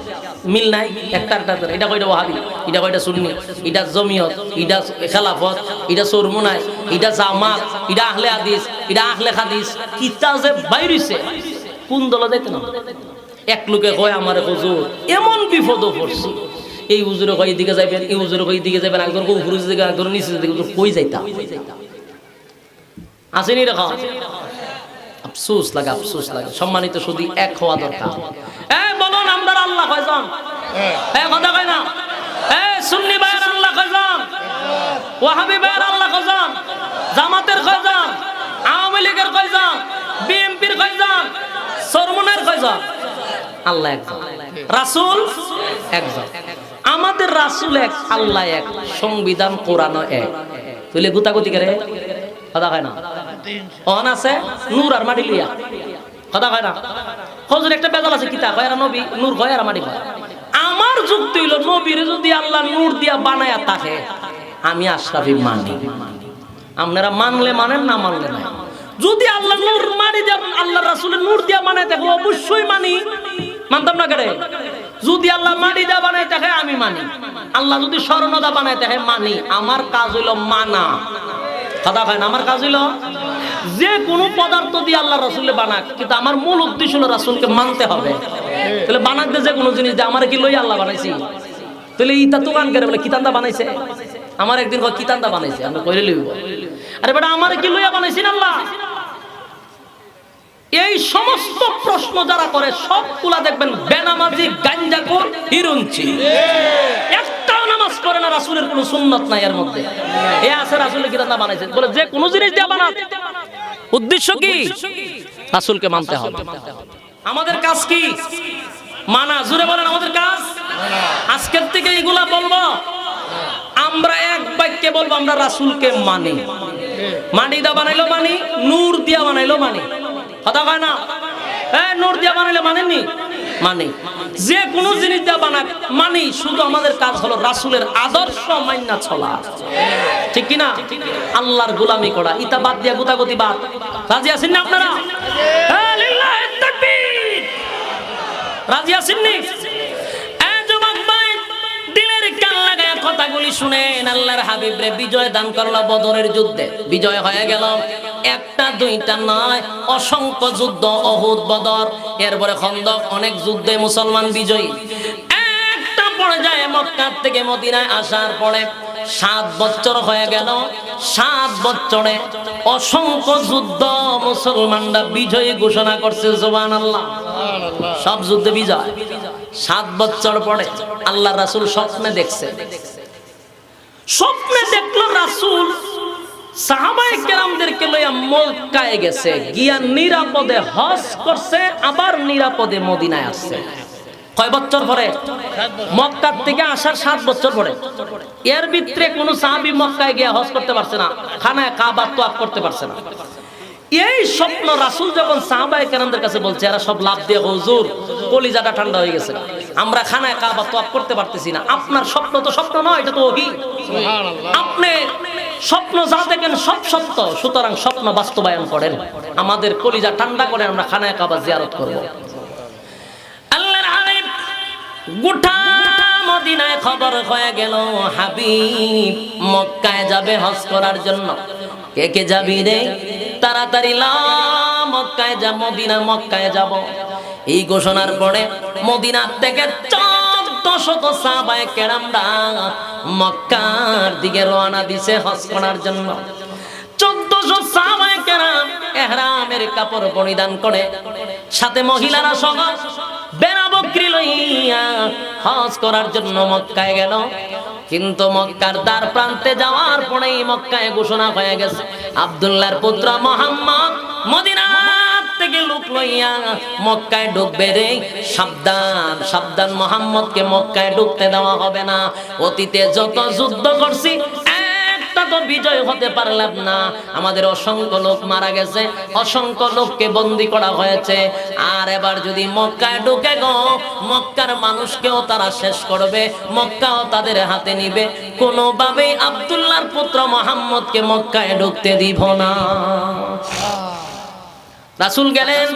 মিল নাই একটা। এটা কয়টা ওয়াহাবি, এটা কয়টা সুন্নি, এটা জমিয়ত, এটা খেলাফত, এটা চরমুনাই, এটা জামাত, এটা আহলে হাদিস, এটা আহলে হাদিস, কিতা যে বাইরিছে, কোন দলে যাইতে না। এক লোকে কয় আমারে হুজুর এমন বিপদও পড়ছি, এই হুজুরে কয় এদিকে যাবেন, এই হুজুরে কয় এদিকে যাবেন, একজন কয় উপরে দিকে, একজন নিচে দিকে, কই যাইতা আসেনি রেখা। আফসোস লাগে, আফসোস লাগে। সম্মানিত শুধু এক হওয়া দরকার। বলুন আমরা আল্লাহ কয়জন? কথা কয় না? সুন্নি ভাইয়ের আল্লাহ কয়জন? ওয়াহাবি ভাইয়ের আল্লাহ কয়জন? জামাতের কয়জন? আওয়ামী লীগের কয়জন? বিএনপির কয়জন? চরমুনার কয়জন? আল্লাহ একজন, রাসূল একজন। আমাদের রাসূল এক, আল্লাহ এক, সংবিধান কোরআন এক। তুইলে গুতাগুতি করে কথা কয় না। অন আছে নূর আর মাটি লিয়া কথা কয় না। হুজুর একটা বেজাল আছে, কিতা কয়? আর নবী নূর কয় আর মাটি কয়। আমার যুক্তি হইল, নবীর যদি আল্লাহ নূর দিয়া বানায়া থাকে, আমি আশরাফি মানি। আপনারা মানলে মানেন, না মানলে না। যদি আল্লাহ নূর মানি দিয়া, আল্লাহ রাসূলের নূর দিয়া বানায় থাকে, অবশ্যই মানি, মানতাম না কেন? যদি আল্লাহ মাটি দিয়া বানায় থাকে আমি মানি, আল্লাহ যদি স্বর্ণদা বানায় থাকে মানি। আমার কাজ হইল মানা, কথা কয় না। আমার কাজ হইল যে কোনো পদার্থ দিয়ে আল্লাহ রাসূল বানাক, কিন্তু আমার মূল উদ্দেশ্য হলো রাসূলকে মানতে হবে। তাহলে বানাক দে যে কোনো জিনিস দিয়ে, আমার কি লই আল্লাহ বানাইছি? তাহলে ইটা দোকান করে বলে কিতান্দা বানাইছে। আমার একদিন কয় কিতান্দা বানাইছে, আমরা কইলে লইব। আরে বেটা আমার কি লইয়া বানাইছেন আল্লাহ? এই সমস্ত প্রশ্ন যারা করে সবগুলা দেখবেন বেনামাজি, গাঞ্জাখোর, হিরুঞ্চি। একটাও নামাজ পড়ে না, রাসূলের কোনো সুন্নাত নাই এর মধ্যে। এ আছে রাসূলের কি রান্না বানাইছেন, বলে যে কোনো জিনিস দিয়ে বানান, উদ্দেশ্য কি? রাসূলকে মানতে হবে। আমাদের কাজ কি? মানা। জোরে বলেন, আমাদের কাজ আজকের থেকে এগুলা বলবো। আমরা এক বাক্যে বলবো আমরা রাসূলকে মানি। মানি দা বানাইলো মানি, নূর দিয়া বানাইলো মানি। কথা কয় না? নূর দিয়া বানাইলে মানেননি? মানি। যে কোনো জিনিস দিয়া বানাক মানি। শুধু আমাদের কাজ হলো রাসূলের আদর্শ মাইনা চলা, ঠিক কি না? আল্লাহর গোলামি করা, ইতা বাদ দিয়া গুতাগুতি বাদ। রাজি আছেন না আপনারা? হ্যাঁ, লিল্লাহি তাকবীর। রাজি আছেন নি? যুবক ভাই, দিলের কান লাগায় কথাগুলি শুনেন। আল্লাহর হাবিব রে বিজয় দান করলো বদরের যুদ্ধে। বিজয় হয়ে গেল, একটা দুইটা নয়, অসংখ্য যুদ্ধ, উহুদ, বদর, এরপরে খন্দক, অনেক যুদ্ধে মুসলমান বিজয়ী। একটা পর্যায়ে মক্কা থেকে মদিনায় আসার পরে 7 বছর হয়ে গেল। 7 বছরে অসংখ্য যুদ্ধ মুসলমানরা বিজয়ী ঘোষণা করছে। সুবহানাল্লাহ। সব যুদ্ধে বিজয়। 7 বছর পরে আল্লাহ রাসূল স্বপ্নে দেখছে। স্বপ্নে দেখলো রাসূল সাহাবায়ে কেরামদেরকে লইয়া মক্কায় গেছে, গিয়া নিরাপদে হজ করছে, আবার নিরাপদে মদিনায় আসছে। কয় বছর পরে? মক্কা থেকে আসার 7 বছর পরে। এর ভিতরে কোন সাহাবী মক্কায় গিয়া হজ করতে পারছে না, খানায় কাবা তোয়াফ করতে পারছে না। এই স্বপ্ন রাসূল যখন সাহাবায়ে কেরামদের কাছে বলছে, এরা সব লাভ দিয়ে, হুজুর কলিজাটা ঠান্ডা হয়ে গেছে, আমরা খানায় কাবা তোয়াফ করতে পারতেছি না। আপনার স্বপ্ন তো স্বপ্ন নয়, এটা তো ওহী। সুবহানাল্লাহ। আপনি স্বপ্ন যা দেখেন সব সত্য, সুতরাং স্বপ্ন বাস্তবায়ন করেন, আমাদের কলিজা ঠান্ডা করে আমরা খানায় কাবা জিয়ারত করব। আল্লাহর হাবিব গোটা মদিনায় খবর হয়ে গেল, হাবিব মক্কায় যাবে হজ করার জন্য। কে কে যাবি রে? তাড়াতাড়ি লা, মক্কায় যা, মক্কায় যাব। এই ঘোষণার পরে মদিনা থেকে 1400 সাহাবায়ে কেরামরা মক্কার দিকে রওনা দিছে হজ করার জন্য। 1400 সাহাবায়ে কেরাম ইহরামের কাপড় পরিধান করে, সাথে মহিলারা সহ বেড়া বকরি লইয়া হজ করার জন্য মক্কায় গেল। কিন্তু মক্কার দ্বার প্রান্তে যাওয়ার পরেই মক্কায় ঘোষণা হয়ে গেছে, আব্দুল্লাহর পুত্র মুহাম্মদ মদিনা থেকে লোক লইয়া মক্কায় ঢুকবে রে। সাবধান, সাবধান, মুহাম্মদকে মক্কায় ঢুকতে দেওয়া হবে না। অতীতে যত যুদ্ধ করছি একটা তো বিজয় হতে পারলাম না। আমাদের অসংখ্য লোক মারা গেছে, অসংখ্য লোককে বন্দী করা হয়েছে। আর এবার যদি মক্কায় ঢুকে গো, মক্কার মানুষকেও তারা শেষ করবে, মক্কাও তাদের হাতে নিবে। কোনোভাবেই আব্দুল্লাহর পুত্র মুহাম্মদকে মক্কায় ঢুকতে দিব না। রাসূল গেলেন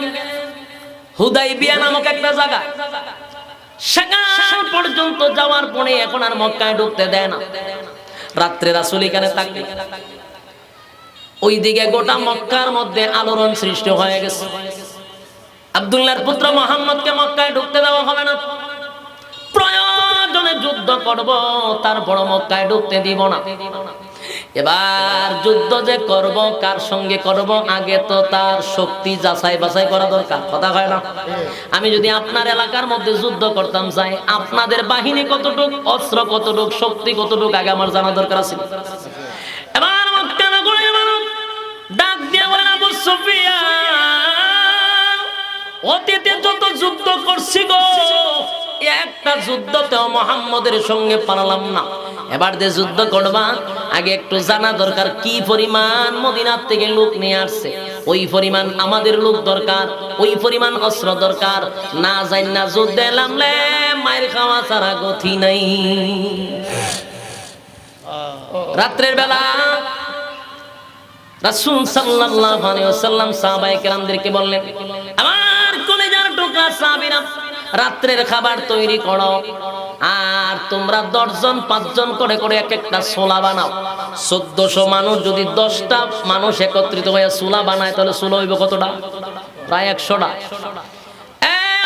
হুদাইবিয়া নামক একটা জায়গা। সেখান পর্যন্ত যাওয়ার পরে এখন আর মক্কায় ঢুকতে দেয় না। রাত্রে রাসূল এখানে থাকলেন। ওইদিকে গোটা মক্কার মধ্যে আলোড়ন সৃষ্টি হয়ে গেছে। আব্দুল্লাহর পুত্র মুহাম্মদকে মক্কায় ঢুকতে দেওয়া হবে না, প্রয়োজনে যুদ্ধ করব, তারপর মক্কায় ঢুকতে দিব না। এবার যুদ্ধ যে করব, কার সঙ্গে করব, আগে তো তার শক্তি যাচাই বাছাই করা দরকার। কথা হয় না? আমি যদি আপনার এলাকার মধ্যে যুদ্ধ করতাম চাই, আপনাদের বাহিনী কতটুক, অস্ত্র কতটুক, শক্তি কতটুক, আগে আমার জানা দরকার আছে। এবার মক্কা নগরীর মানুষ ডাক দিয়ে বলেন, আবু সুফিয়ান, অতীতে যত যুদ্ধ করছি গো, একটা যুদ্ধতেও মুহাম্মদের সঙ্গে পারলাম না। এবার যে যুদ্ধ করবা, আগে একটু জানা দরকার কি পরিমাণ মদিনার থেকে লোক নিয়ে আসছে, ওই পরিমাণ আমাদের লোক দরকার, ওই পরিমাণ অস্ত্র দরকার। না যাই না যুদ্ধে নামলে মায়ের খাওয়া ছাড়া গতি নাই। রাত্রের বেলা রাসূল সাল্লাল্লাহু আলাইহি ওয়াসাল্লাম সাহাবায়ে কেরামদেরকে বললেন, আমার কলিজার টুকরা সাহাবীরা, রাত্রের খাবার তৈরি করো, আর তোমরা 10 জন 5 জন করে করে এক একটা সোলা বানাও। 1400 মানুষ যদি 10টা মানুষ একত্রিত হয়ে সোলা বানায়, তাহলে সোলা হইব কতটা? প্রায় 100টা।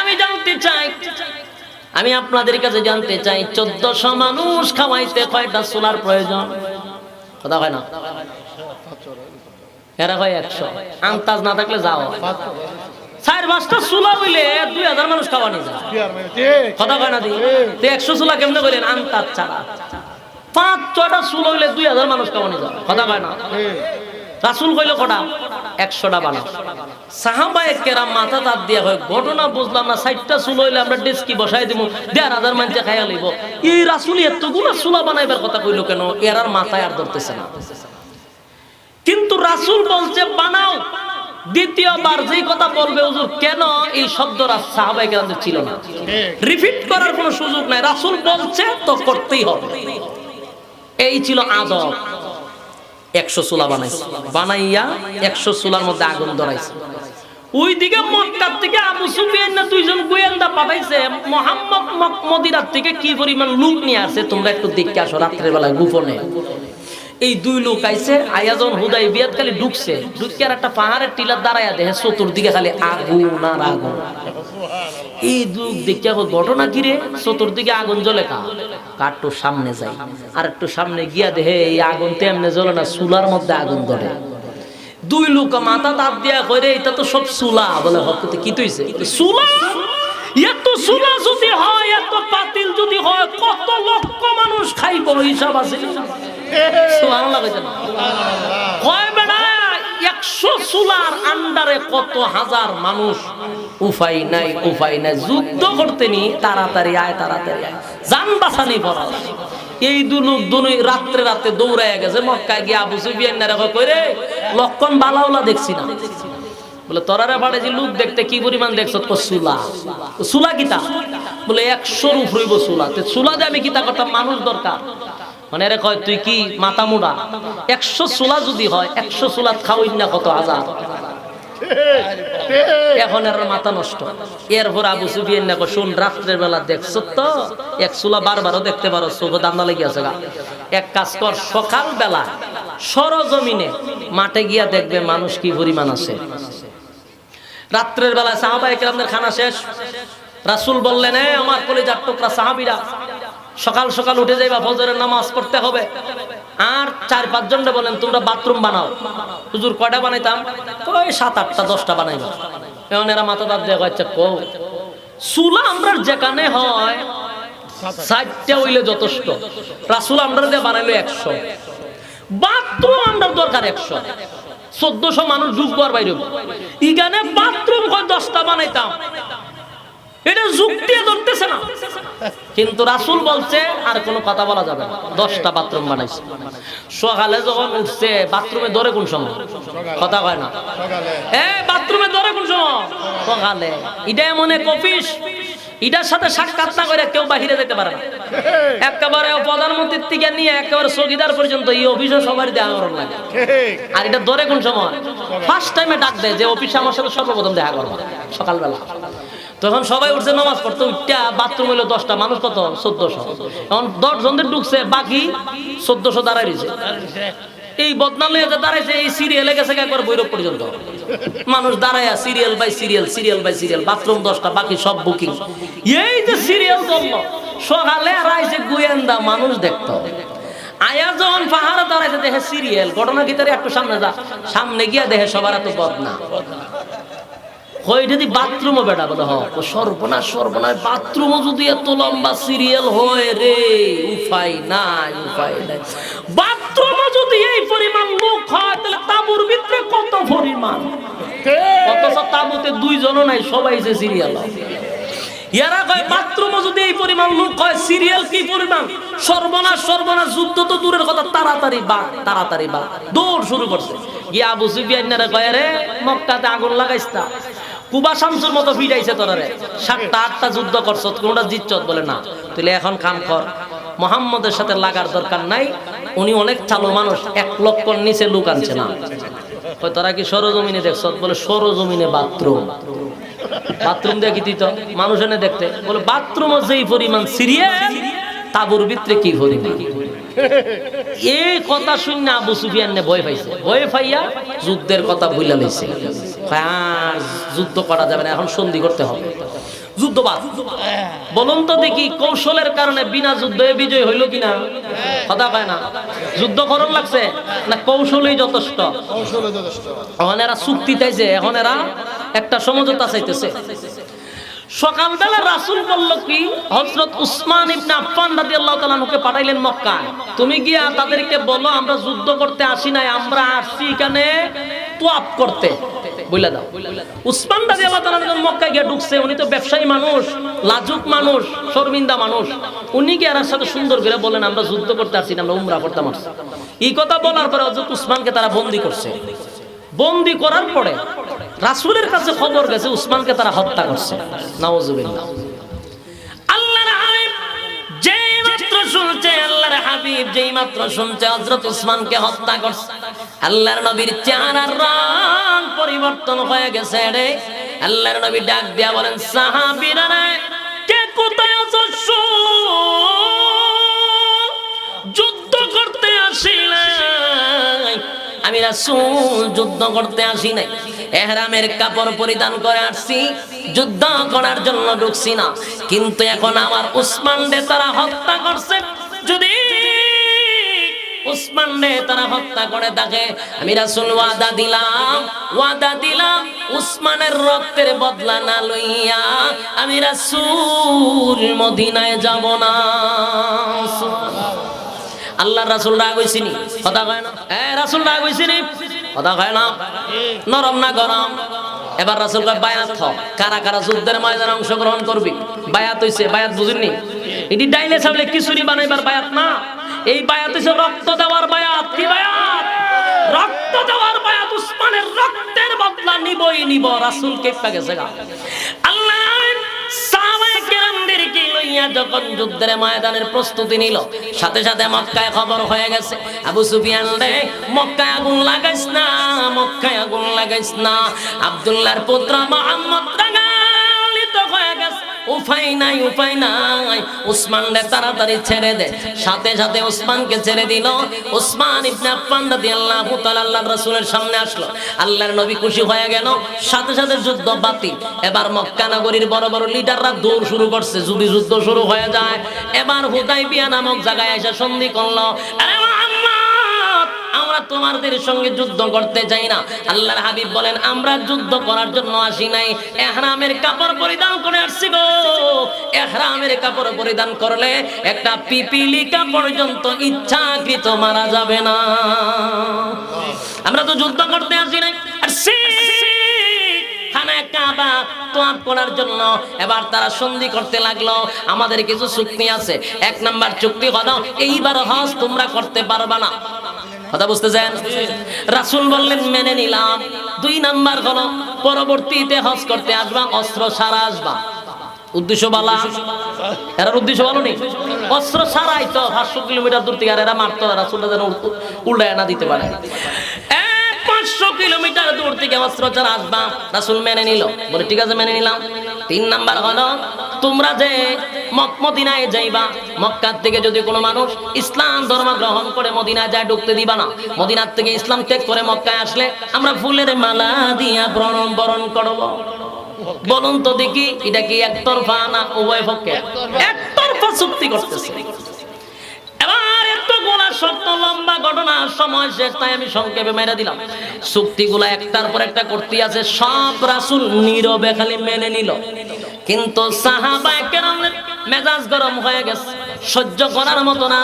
আমি জানতে চাই, আমি আপনাদের কাছে জানতে চাই, 1400 মানুষ খাওয়াইতে কয়টা সোলার প্রয়োজন? কথা হয় না? এরা হয় 100, আন্তাজ না থাকলে যাও। 4-5টা চুলা হইলে 2000 মানুষ খাওয়ানি যায় কথা কয় না দি 100 চুলা কেমনে বলেন আনতার ছাড়া 5-6টা চুলা হইলে 2000 মানুষ খাওয়ানি যায় কথা কয় না রাসূল কইল কটা 100টা বানাও সাহাবায়ে কেরাম মাথা তাত দিয়া হয় ঘটনা বুঝলাম না 60টা চুলা হইলে আমরা ডেস্কি বসাই দিমু 1500 মানুষ খাইয়া লইব এই রাসূল এতগুলো চুলা বানাইবার কথা কইল কেন এরার মাথায় আর ধরতেছে না কিন্তু রাসূল বলছে বানাও দ্বিতীয়বার যেই কথা বলবে হুজুর কেন এই শব্দটা সাহাবায়ে কেরামদের ছিল না রিপিট করার কোনো সুযোগ নাই রাসূল বলছে তো করতেই হবে এই ছিল আদব 100 চুলা বানাইয়া 100 চুলার মধ্যে আগুন ধরাইছে ওইদিকে মক্কা থেকে আবু সুফিয়ান না দুইজন গোয়েন্দা পাঠাইছে মুহাম্মদ মদিনা থেকে কি পরিমাণ লোক নিয়ে আসে তোমরা একটু দেখে আসো রাতের বেলা গোপনে এই দুই লোক আইছে আয়াজন হুদাইবিয়াত খালি ঢুকছে ঢুকে আর একটা পাহাড়ের টিলার দাঁড়ায়া দেখে চতুর্দিকে খালি আগুন আর আগুন এই লোক দেখে ঘটনা কি রে চতুর্দিকে আগুন জ্বলে কাটটো সামনে যাই আর একটু সামনে গিয়া দেখে এই আগুন তেমনে জ্বলে না চুলার মধ্যে আগুন ধরে দুই লোক মাথা তাপ দিয়া কইরে এটা তো সব চুলা বলে হকতে কি তৈছে চুলা এত চুলা যদি হয় এত পাতিল যদি হয় কত লক্ষ মানুষ খাইব হিসাব আছে সুবহানাল্লাহ কইছেন কয় বেটা 100 চুলার আন্ডারে কত হাজার মানুষ উপায় নাই যুদ্ধ করতে নি তাড়াতাড়ি আয় জান বাঁচানি পড়া এই দুই রাতে দৌড়ায় গেছে মক্কায় গিয়ে আবু সুফিয়ান না রেখে কইরে লক্ষণ বালাউলা দেখছি না বলে তোরারে পাড়ে যে লোক দেখতে কি পরিমাণ দেখছ তো চুলা কিতা বলে 100 রূপ হইব চুলা তে চুলা দিয়ে আমি কিতা করতাম মানুষ দরকার মানে রে কয় তুই কি মাথা মুড়া 100 চুলা যদি হয় 100 চুলা খাওয়াই না কত হাজার এখন এর মাথা নষ্ট এরপর আবু সুফিয়ান না শুন রাত্রের বেলা দেখছ তো এক চুলা বারবারও দেখতে পারো চোখ দান্দা লেগে আছে এক কাজ কর সকাল বেলা সরজমিনে মাঠে গিয়া দেখবে মানুষ কি পরিমাণ আছে রাত্রের বেলা সাহাবায়ে কেরামদের খানা শেষ রাসূল বললেন আমার কলিজার টুকরা সাহাবীরা সকাল সকাল উঠে যাইবা ফজরের নামাজ পড়তে হবে আর 4-5 জনকে বলেন তোমরা বাথরুম বানাও হুজুর কয়টা বানাইতাম কই 7-8টা 10টা বানাইবা এখন এরা মাথা দাঁত দিয়ে কইছে কো চুলা আমরা যেখানে হয় 60টা হইলে যথেষ্ট রাসূল আমরা দিয়ে বানাইলো 100 বাথরুম আমরা দরকার 100 1400 মানুষ ঢুকবো আর বাইরে এখানে বাথরুম কয় 10টা বানাইতাম এটা যুক্তি ধরতেছে না কিন্তু রাসূল বলছে আর কোনো কথা বলা যাবে না 10টা বাথরুম বানাইছে সকালে যখন উঠছে বাথরুমে ধরে কোন সময় কথা কয় না বাথরুমে ধরে কোন সময় সকালে এটা এমন এক অফিস এটার সাথে সাক্ষাৎ না করে কেউ বাহিরে যেতে পারে না একেবারে প্রধানমন্ত্রীর থেকে নিয়ে একেবারে চৌকিদার পর্যন্ত এই অফিসে সবার দেখা করার লাগে আর এটা ধরে কোন সময় ফার্স্ট টাইমে ডাক দেয় যে অফিসে আমার সাথে সর্বপ্রথম দেখা করবো সকালবেলা তখন সবাই উঠছে নামাজ পড়তে উঠটা বাথরুম হইলো 10টা মানুষ কত 1400 এখন 10 জনদের ঢুকছে বাকি 1400 দাঁড়ায় রয়েছে এই বদনাম নিয়ে দাঁড়াইছে এই সিরিয়ালে গেছে একবার বৈরব পর্যন্ত মানুষ দাঁড়ায় সিরিয়াল বাই সিরিয়াল বাথরুম 10টা বাকি সব বুকিং এই যে সিরিয়াল চললো সকালে আর আইছে গোয়েন্দা মানুষ দেখতো আয়া যখন পাহাড়ে দাঁড়াইছে দেখে সিরিয়াল ঘটনা ভিতরে একটু সামনে গিয়া দেখে সবার এত বদনা যদি বাথরুমও বেটা বলে সর্বনাশ বাথরুমও যদি এত লম্বা সিরিয়াল হয় রে উপায় নাই বাথরুমও যদি এই পরিমাণ লোক হয় তাহলে তাঁবুর ভিতরে কত পরিমাণ অথচ তাঁবুতে 2 জনও নাই সবাই যে সিরিয়াল এরা কয় বাথরুমও যদি এই পরিমাণ লোক হয় সিরিয়াল কি পরিমাণ সর্বনাশ যুদ্ধ তো দূরের কথা তাড়াতাড়ি বাঘ দৌড় শুরু করছে গিয়ে আবু সুফিয়ান কয় রে মক্কাতে আগুন লাগাইছ না কুবা শামসুর মতো ফিরাইছে তোরারে 7টা যুদ্ধ করছ কোনটা জিতছত বলে না তুই এখন কাম কর মুহাম্মদের সাথে লাগার দরকার নাই উনি অনেক চালু মানুষ 1 লক্ষর নিচে লোক আনছে না কই তোরা কি সরজমিনে দেখছত বলে সরজমিনে বাথরুম দেখি দিত মানুষ এনে দেখতে বলে বাথরুমও যেই পরিমাণ সিরিয়াল তাবুর ভিতরে কি পরিমাণ এই কথা শুনে আবু সুফিয়ান ভয় পাইছে ভয় পাইয়া যুদ্ধের কথা ভুলে লইছে যুদ্ধ করা যাবে না এখন সন্ধি করতে হবে যুদ্ধবাদ বলুন তো দেখি কৌশলের কারণে বিনা যুদ্ধে বিজয় হইল কিনা কথা কয় না যুদ্ধ করণ লাগছে না কৌশলই যথেষ্ট এখন এরা চুক্তি চাইছে এখন এরা একটা সমঝোতা চাইতেছে। সকালবেলা রাসূল বলল কি, হযরত উসমান ইবনে আফফান রাদিয়াল্লাহু তাআলা নুকে পাঠাইলেন মক্কায়, তুমি গিয়া তাদেরকে বলো আমরা যুদ্ধ করতে আসি নাই, আমরা আসছি এখানে তোয়াফ করতে, বইলা দাও। উসমান রাদিয়াল্লাহু তাআলা যখন মক্কায় গিয়ে ঢুকছে, উনি তো ব্যবসায়ী মানুষ, লাজুক মানুষ, শর্মিন্দা মানুষ, উনি গিয়ে আর সাথে সুন্দর করে বলেন আমরা যুদ্ধ করতে আসি না, আমরা উমরা করতে আসছি। এই কথা বলার পরে হযরত উসমানকে তারা বন্দী করছে। বন্দী করার পরে রাসূলের কাছে খবর গেছে উসমানকে তারা হত্যা করছে। নাউজুবিল্লাহ। আল্লাহর হাবিব যেই মাত্র শুনছে, আল্লাহর হাবিব যেই মাত্র শুনছে হযরত উসমানকে হত্যা করছে, আল্লাহর নবীর চেহারার রং পরিবর্তন হয়ে গেছে রে। আল্লাহর নবী ডাক দিয়া বলেন, সাহাবীরা রে, কে কোথায় আছো? যুদ্ধ করতে আসিলে আমি রাসূল যুদ্ধ করতে আসি নাই, ইহরামের কাপড় পরিধান করে আসছি, যুদ্ধ করার জন্য ঢুকছি না। কিন্তু এখন আমার উসমানকে তারা হত্যা করছে, যদি উসমানকে তারা হত্যা করে থাকে, আমি রাসূল ওয়াদা দিলাম উসমানের রক্তের বদলা না লইয়া আমি রাসূল মদিনায় যাব না। আল্লাহর রাসূল রাগ হইছিনি, কথা কয় না, রাসূল রাগ হইছিনি, কথা কয় না, নরম না গরম। এবার রাসূল কয় বায়াত হ, কারা কারা যুদ্ধের ময়দানে অংশগ্রহণ করবি। বায়াত হইছে, বায়াত বুঝিনি, এটি ডাইলে সামলে খিচুড়ি বানাইবার বায়াত না, এই বায়াত হইছে রক্ত দেওয়ার বায়াত। কি বায়াত? রক্ত দেওয়ার বায়াত। উসমানের রক্তের বদলা নিবই নিব। রাসূল কেফা গেছে গা। আল্লাহ সাহাবায়ে কেরামদেরকে লইয়া যখন যুদ্ধের ময়দানের প্রস্তুতি নিল, সাথে সাথে মক্কায় খবর হয়ে গেছে, আবু সুফিয়ান রে, মক্কায় আগুন লাগাইস না, মক্কায় আগুন লাগাইস না। আব্দুল্লাহর পুত্র মুহাম্মদ রাগান্বিত হয়ে গেছে, উপায় নাই, উপায় নাই, উসমানকে তাড়াতাড়ি ছেড়ে দে। সাথে সাথে উসমানকে ছেড়ে দিল। উসমান ইবনে আফফান রাদিয়াল্লাহু তাআলা আল্লাহর রাসূলের সামনে আসলো। আল্লাহর নবী খুশি হয়ে গেল, সাথে সাথে যুদ্ধ বাতিল। এবার মক্কা নগরীর বড় বড় লিডাররা দৌড় শুরু করছে, যদি যুদ্ধ শুরু হয়ে যায়। এবার হুদাইবিয়া নামক জায়গায় এসে সন্ধি করলো, আরে মুহাম্মদ, আমরা তোমাদের সঙ্গে যুদ্ধ করতে চাই না। আল্লাহর হাবিব বলেন, আমরা যুদ্ধ করার জন্য আসি নাই, ইহরামের কাপড় পরিধান করে আসছি গো। ইহরামের কাপড় পরিধান করলে একটা পিপিলিকা পর্যন্ত ইচ্ছাকৃত মারা যাবে না। আমরা তো যুদ্ধ করতে আসি নাই, আসছি খানায়ে কাবা তোয়াফ করার জন্য। এবার তারা সন্ধি করতে লাগলো, আমাদের কিছু চুক্তি আছে। এক নাম্বার চুক্তি হলো, এইবার হজ তোমরা করতে পারবা না। কথা বুঝতেছেন? রাসূল বললেন মেনে নিলাম। 2 নাম্বার হলো, পরবর্তীতে হজ করতে আসবা, অস্ত্র ছাড়া আসবা। উদ্দেশ্য বালা, এরা উদ্দেশ্য ভালো নেই, অস্ত্র ছাড়াই তো 500 কিলোমিটার দূর থেকে, আর এরা মারতো না, রাসূলটা যেন উল্টায় না দিতে পারে। 500 কিলোমিটার দূর থেকে অস্ত্র ছাড়া আসবা। রাসূল মেনে নিল, বলে ঠিক আছে মেনে নিলাম। 3 নাম্বার হলো, তোমরা যে মদিনায় যাইবা, মক্কা থেকে যদি কোনো মানুষ ইসলাম ধর্ম গ্রহণ করে মদিনায় যায়, ঢুকতে দিবা না। মদিনার থেকে ইসলাম ত্যাগ করে মক্কায় আসলে আমরা ফুলের মালা দিয়া বরণ করব। বলুন তো দেখি, এটা কি একতরফা না উভয় পক্ষে? একতরফা চুক্তি করতেছে। এবার এতগুলা শর্ত, লম্বা ঘটনা, সময় শেষ, তাই আমি সংক্ষেপে মেরে দিলাম। চুক্তিগুলা একটার পর একটা করতে আছে, সব রাসূল নীরবে খালি মেনে নিল। কিন্তু সাহাবায়ে কেরামের মেজাজ গরম হয়ে গেছে, সহ্য করার মতো না।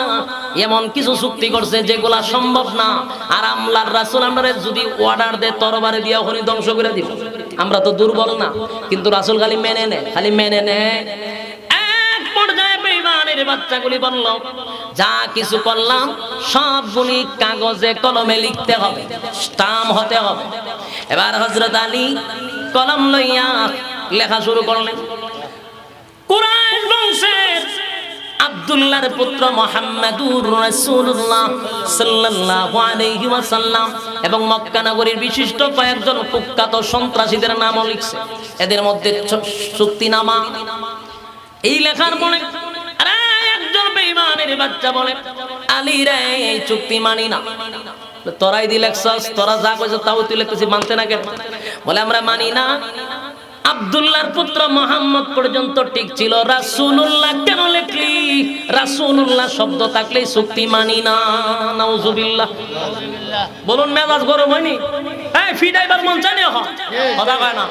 এমন কিছু চুক্তি করছে যেগুলা সম্ভব না। আর আল্লাহর রাসূল আমাদের যদি অর্ডার দেয় তরবারি দিয়ে ওখানে ধ্বংস করে দিব, আমরা তো দুর্বল না। কিন্তু রাসূল খালি মেনে নেয়, খালি মেনে নেয়। এক পর্যায়ে বেঈমানের বাচ্চাগুলি বলল, যা কিছু করলাম সবগুলি কাগজে কলমে লিখতে হবে, স্টাম্প হতে হবে। এবার হযরত আলী কলম লইয়া লেখা শুরু করলেন। কুরাইশ বংশের আব্দুল্লাহর পুত্র মুহাম্মাদুর রাসূলুল্লাহ সাল্লাল্লাহু আলাইহি ওয়াসাল্লাম এবং মক্কা নগরীর বিশিষ্ট কয়েকজন কুখ্যাত সন্ত্রাসীদের নামও লিখছে। এদের মধ্যে চুক্তিনামা। এই লেখার পরে আরে একজন বেঈমানের বাচ্চা বলে, আলী রে, এই চুক্তি মানি না। তোরাই দি লেখছস, তোরা যা কইছ তাও তুই লিখতেছিস, মানতে না কেন? বলে আমরা মানি না। আব্দুল্লাহর পুত্র মুহাম্মদ পর্যন্ত ঠিক ছিল, রাসূলুল্লাহ কেন লিখলি? রাসূলুল্লাহ শব্দ থাকলেই চুক্তি মানি না। নাউজুবিল্লাহ। বলুন মেজাজ গরম হয়নি? এই ফিডাইবার মন চাই না কথা কয় না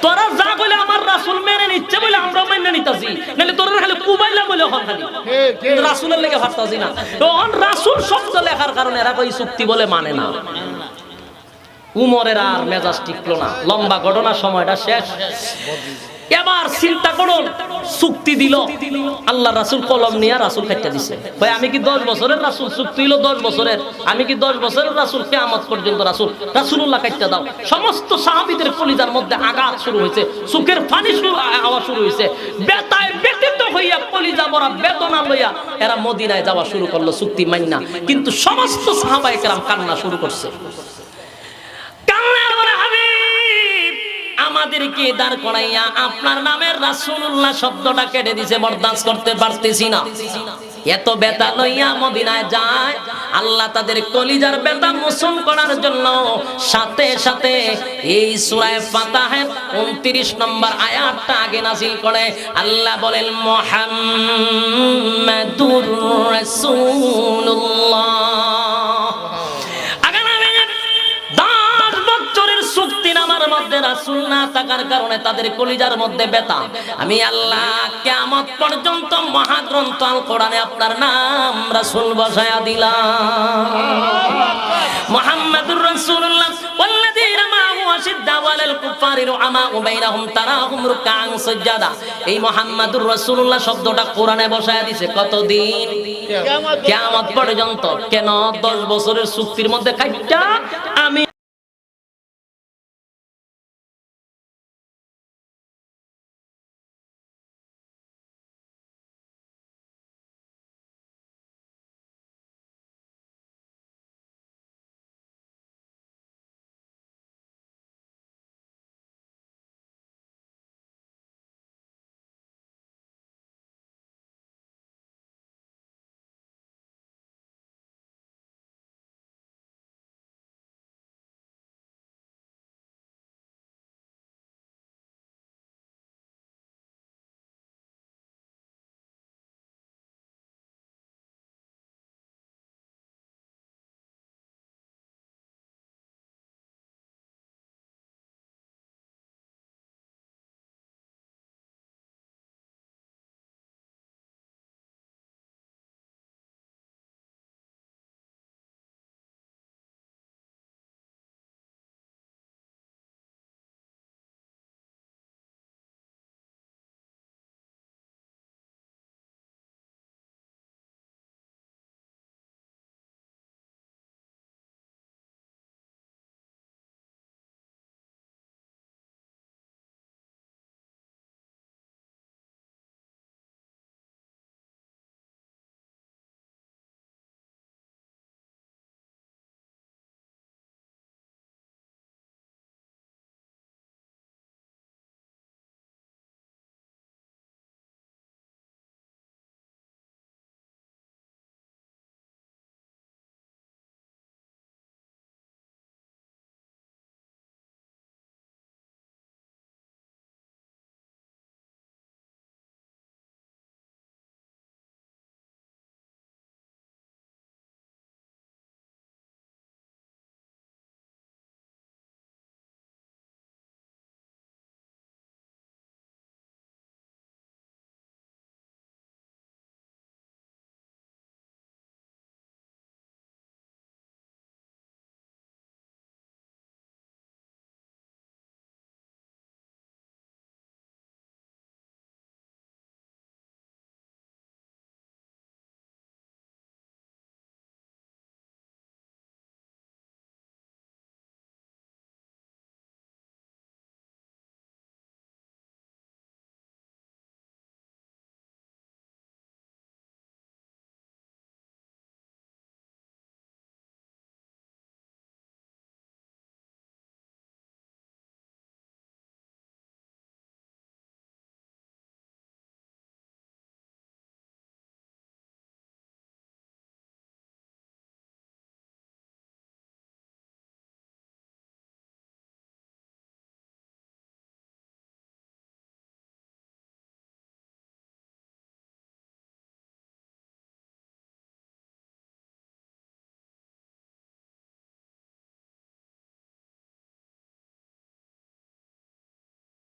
তোরা যা বলে আমার রাসূল মেনে নিচ্ছে বলে আমরা মেনে নিতাছি নালে তোরা খালি কুবাইলা বলে হন খালি কিন্তু রাসূলের লেগে ভাবতাছি না তখন রাসূল শব্দ লেখার কারণে এরা কই চুক্তি বলে মানে না উমরের আর মেজাজ টিকলো না লম্বা ঘটনার সময়টা শেষ এবার চিন্তা করুন চুক্তি দিল আল্লাহ রাসূল কলম নিয়ে রাসূল কাটতে দিছে ভাই আমি কি 10 বছরের রাসূল চুক্তি হলো 10 বছরের আমি কি 10 বছরের রাসূল কিয়ামত পর্যন্ত রাসূলুল্লাহ কাটতে দাও সমস্ত সাহাবীদের কলিজার মধ্যে আঘাত শুরু হয়েছে চোখের পানি আওয়া শুরু হয়েছে বেতায় ব্যতীত হইয়া কলিজা ভরা বেদনা লইয়া এরা মদিনায় যাওয়া শুরু করলো চুক্তি মাইন্না কিন্তু সমস্ত সাহাবায়ে কেরাম কান্না শুরু করছে কান্নার পরে আমাদেরকে দাঁড় করাইয়া আপনার নামের রাসূলুল্লাহ শব্দটা কেটে দিয়েছে বরদাস্ত করতে পারতেছি না এত ব্যথা লইয়া মদিনায় যায় আল্লাহ তাদের কলিজার ব্যথা মোচন করার জন্য সাথে সাথে এই সূরা ফাতিহার 29 নম্বর আয়াতটা আগে নাযিল করে আল্লাহ বলেন মুহাম্মাদুর রাসূলুল্লাহ রাসূল না থাকার কারণে তাদের কলিজার মধ্যে ব্যথা আমি আল্লাহ কিয়ামত পর্যন্ত মহাগ্রন্থ আল কোরআনে আপনার নাম রাসূল বসায়া দিলাম মুহাম্মাদুর রাসূলুল্লাহ ওয়াল্লাযীনা মা'হু আশিদ্দাউ আলাল কুফারি রুহামাউ বাইনাহুম তারাহুম রুকআন সুজদা এই মুহাম্মাদুর রাসূলুল্লাহ শব্দটা কোরআনে বসায়া দিয়েছে কতদিন কিয়ামত পর্যন্ত কেন 10 বছরের চুক্তির মধ্যে কাইটা আমি